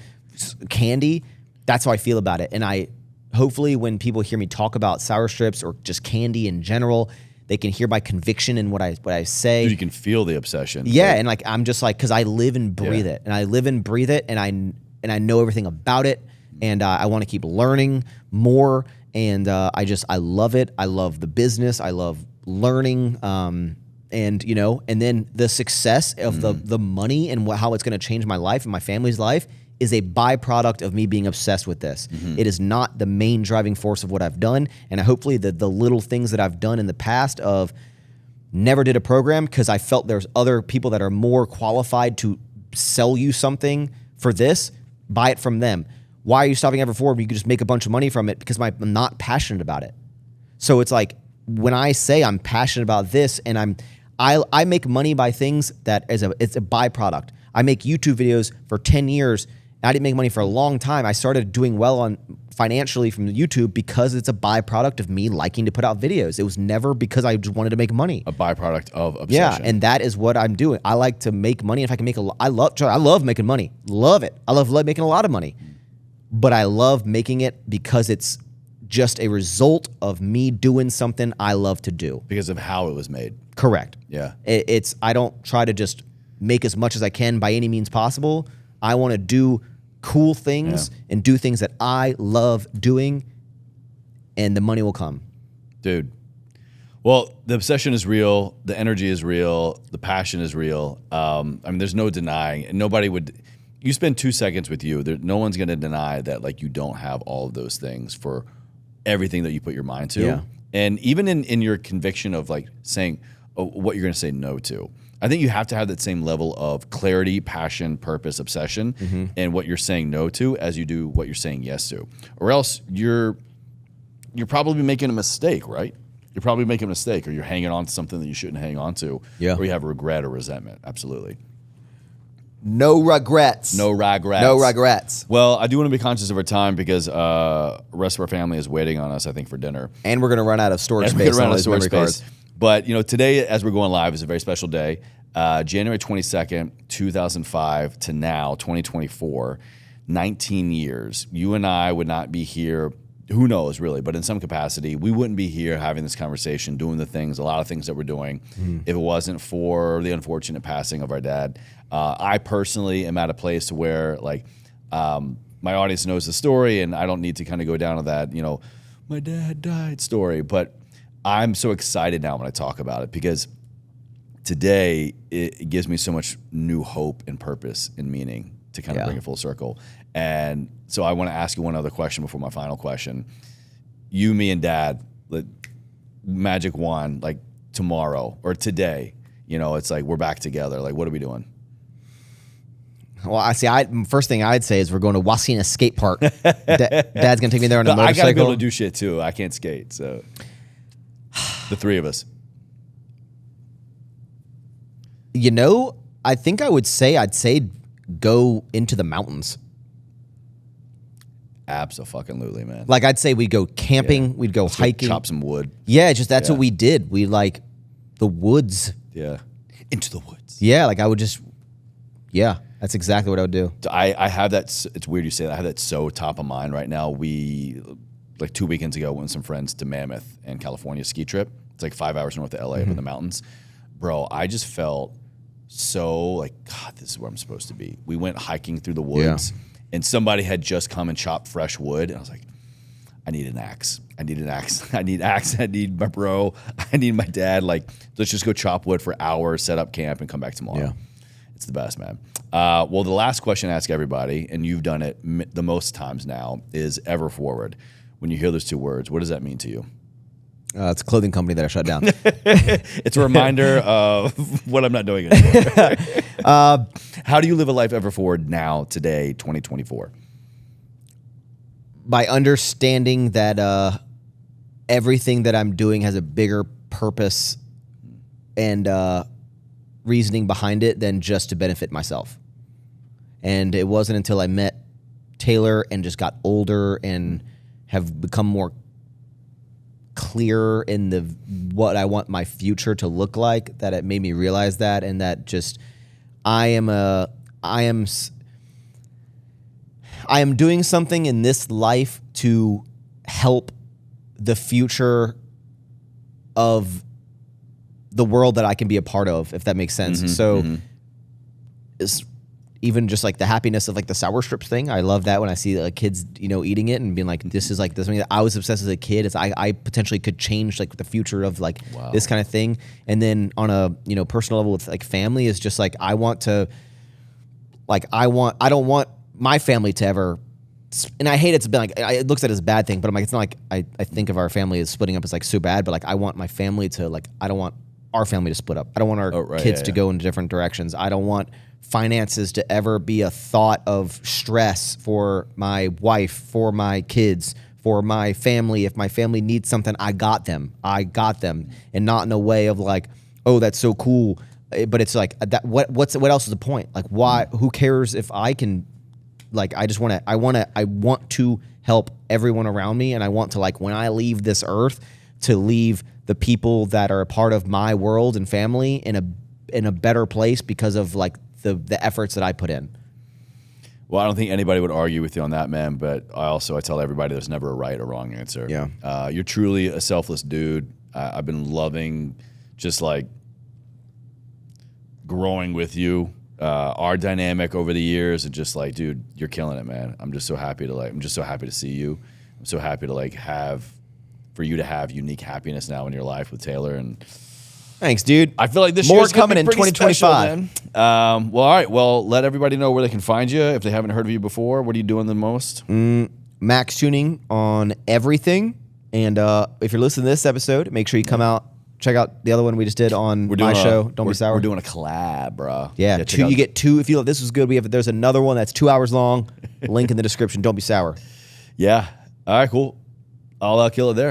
Speaker 1: candy, that's how I feel about it. And hopefully when people hear me talk about sour strips or just candy in general, they can hear my conviction in what I say.
Speaker 2: Dude, you can feel the obsession.
Speaker 1: Yeah, and I'm just because I live and breathe it, and I live and breathe it, and I know everything about it, and I want to keep learning more, and I love it. I love the business. I love learning, and then the success of the money and how it's going to change my life and my family's life is a byproduct of me being obsessed with this. It is not the main driving force of what I've done. And hopefully the little things that I've done in the past of never did a program because I felt there's other people that are more qualified to sell you something for this, buy it from them. Why are you stopping Ever Forward when you could just make a bunch of money from it? Because I'm not passionate about it. So it's like when I say I'm passionate about this and I make money by things that it's a byproduct. I make YouTube videos for 10 years. I didn't make money for a long time. I started doing well financially from YouTube because it's a byproduct of me liking to put out videos. It was never because I just wanted to make money.
Speaker 2: A byproduct of obsession.
Speaker 1: Yeah, and that is what I'm doing. I like to make money. If I can make I love making money. Love it. I love making a lot of money. But I love making it because it's just a result of me doing something I love to do.
Speaker 2: Because of how it was made.
Speaker 1: Correct.
Speaker 2: Yeah.
Speaker 1: I don't try to just make as much as I can by any means possible. I want to do cool things and do things that I love doing, and the money will come.
Speaker 2: Dude. Well, the obsession is real. The energy is real. The passion is real. There's no denying. And nobody would... You spend 2 seconds with you. No one's going to deny that you don't have all of those things for everything that you put your mind to.
Speaker 1: Yeah.
Speaker 2: And even in your conviction of saying what you're going to say no to, I think you have to have that same level of clarity, passion, purpose, obsession, and what you're saying no to as you do what you're saying yes to. Or else you're probably making a mistake, right? You're probably making a mistake, or you're hanging on to something that you shouldn't hang on to, or you have regret or resentment. Absolutely.
Speaker 1: No regrets.
Speaker 2: No regrets.
Speaker 1: No regrets.
Speaker 2: Well, I do want to be conscious of our time because the rest of our family is waiting on us, I think, for dinner.
Speaker 1: And we're going to run out of storage space.
Speaker 2: We're going to run out of storage space. But, today, as we're going live, is a very special day. January 22nd, 2005 to now, 2024, 19 years. You and I would not be here, who knows, really, but in some capacity, we wouldn't be here having this conversation, doing a lot of things that we're doing, if it wasn't for the unfortunate passing of our dad. I personally am at a place where, my audience knows the story, and I don't need to kind of go down to that, my dad died story, but I'm so excited now when I talk about it because today it gives me so much new hope and purpose and meaning to kind of bring it full circle. And so I want to ask you one other question before my final question. You, me, and Dad, magic wand, tomorrow or today, it's we're back together. What are we doing?
Speaker 1: Well, first thing I'd say is we're going to Wasina Skate Park. Dad's going to take me there on a motorcycle.
Speaker 2: I got to be able to do shit too. I can't skate, so... The three of us.
Speaker 1: I think I'd say go into the mountains.
Speaker 2: Absolutely, man.
Speaker 1: I'd say we'd go camping, we'd go hiking.
Speaker 2: Chop some wood.
Speaker 1: Yeah, that's what we did. We the woods.
Speaker 2: Yeah. Into the woods.
Speaker 1: Yeah, I would just, that's exactly what I would do.
Speaker 2: I have that, it's weird you say that, I have that so top of mind right now. We, 2 weekends ago, went with some friends to Mammoth in California ski trip. It's 5 hours north of LA up in the mountains. Bro, I just felt so God, this is where I'm supposed to be. We went hiking through the woods and somebody had just come and chopped fresh wood. And I was like, I need an axe. I need my bro. I need my dad. Let's just go chop wood for hours, set up camp, and come back tomorrow. Yeah. It's the best, man. Well, the last question I ask everybody, and you've done it the most times now, is ever forward. When you hear those two words, what does that mean to you?
Speaker 1: It's a clothing company that I shut down.
Speaker 2: It's a reminder of what I'm not doing anymore. How do you live a life ever forward now, today, 2024?
Speaker 1: By understanding that everything that I'm doing has a bigger purpose reasoning behind it than just to benefit myself. And it wasn't until I met Taylor and just got older and have become more clear in what I want my future to look like that it made me realize that, and that just I am doing something in this life to help the future of the world that I can be a part of, if that makes sense. It's even just like the happiness of like the sour strips thing. I love that when I see like kids, eating it and being like, this is like this something that I was obsessed as a kid. It's I potentially could change like the future of like this kind of thing. And then on a personal level with like family is just like I don't want my family to ever. And I hate it's been like it looks at it as a bad thing, but I'm like it's not like I think of our family as splitting up as like so bad, but like I want my family to like I don't want our family to split up. I don't want our kids to go in different directions. I don't want finances to ever be a thought of stress for my wife, for my kids, for my family. If my family needs something, I got them, and not in a way of like, oh, that's so cool. But it's like that. What else is the point? Like, why? Who cares if I can? Like, I want to help everyone around me, and I want to like when I leave this earth to leave the people that are a part of my world and family in a better place because of like the efforts that I put in.
Speaker 2: Well, I don't think anybody would argue with you on that, man. But I tell everybody there's never a right or wrong answer.
Speaker 1: Yeah.
Speaker 2: You're truly a selfless dude. I've been loving just like growing with you. Our dynamic over the years and just like, dude, you're killing it, man. I'm just so happy to see you. I'm so happy to like for you to have unique happiness now in your life with Taylor. And
Speaker 1: thanks, dude.
Speaker 2: I feel like this
Speaker 1: more
Speaker 2: year's
Speaker 1: coming in 2025.
Speaker 2: Special, well, all right. Well, let everybody know where they can find you if they haven't heard of you before. What are you doing the most?
Speaker 1: Maxx Chewning on everything. And if you're listening to this episode, make sure you come out. Check out the other one we just did on my show. Don't Be Sour.
Speaker 2: We're doing a collab, bro.
Speaker 1: Yeah, you get two. If you thought this was good, there's another one that's 2 hours long. Link in the description. Don't Be Sour.
Speaker 2: Yeah. All right, cool. I'll kill it there.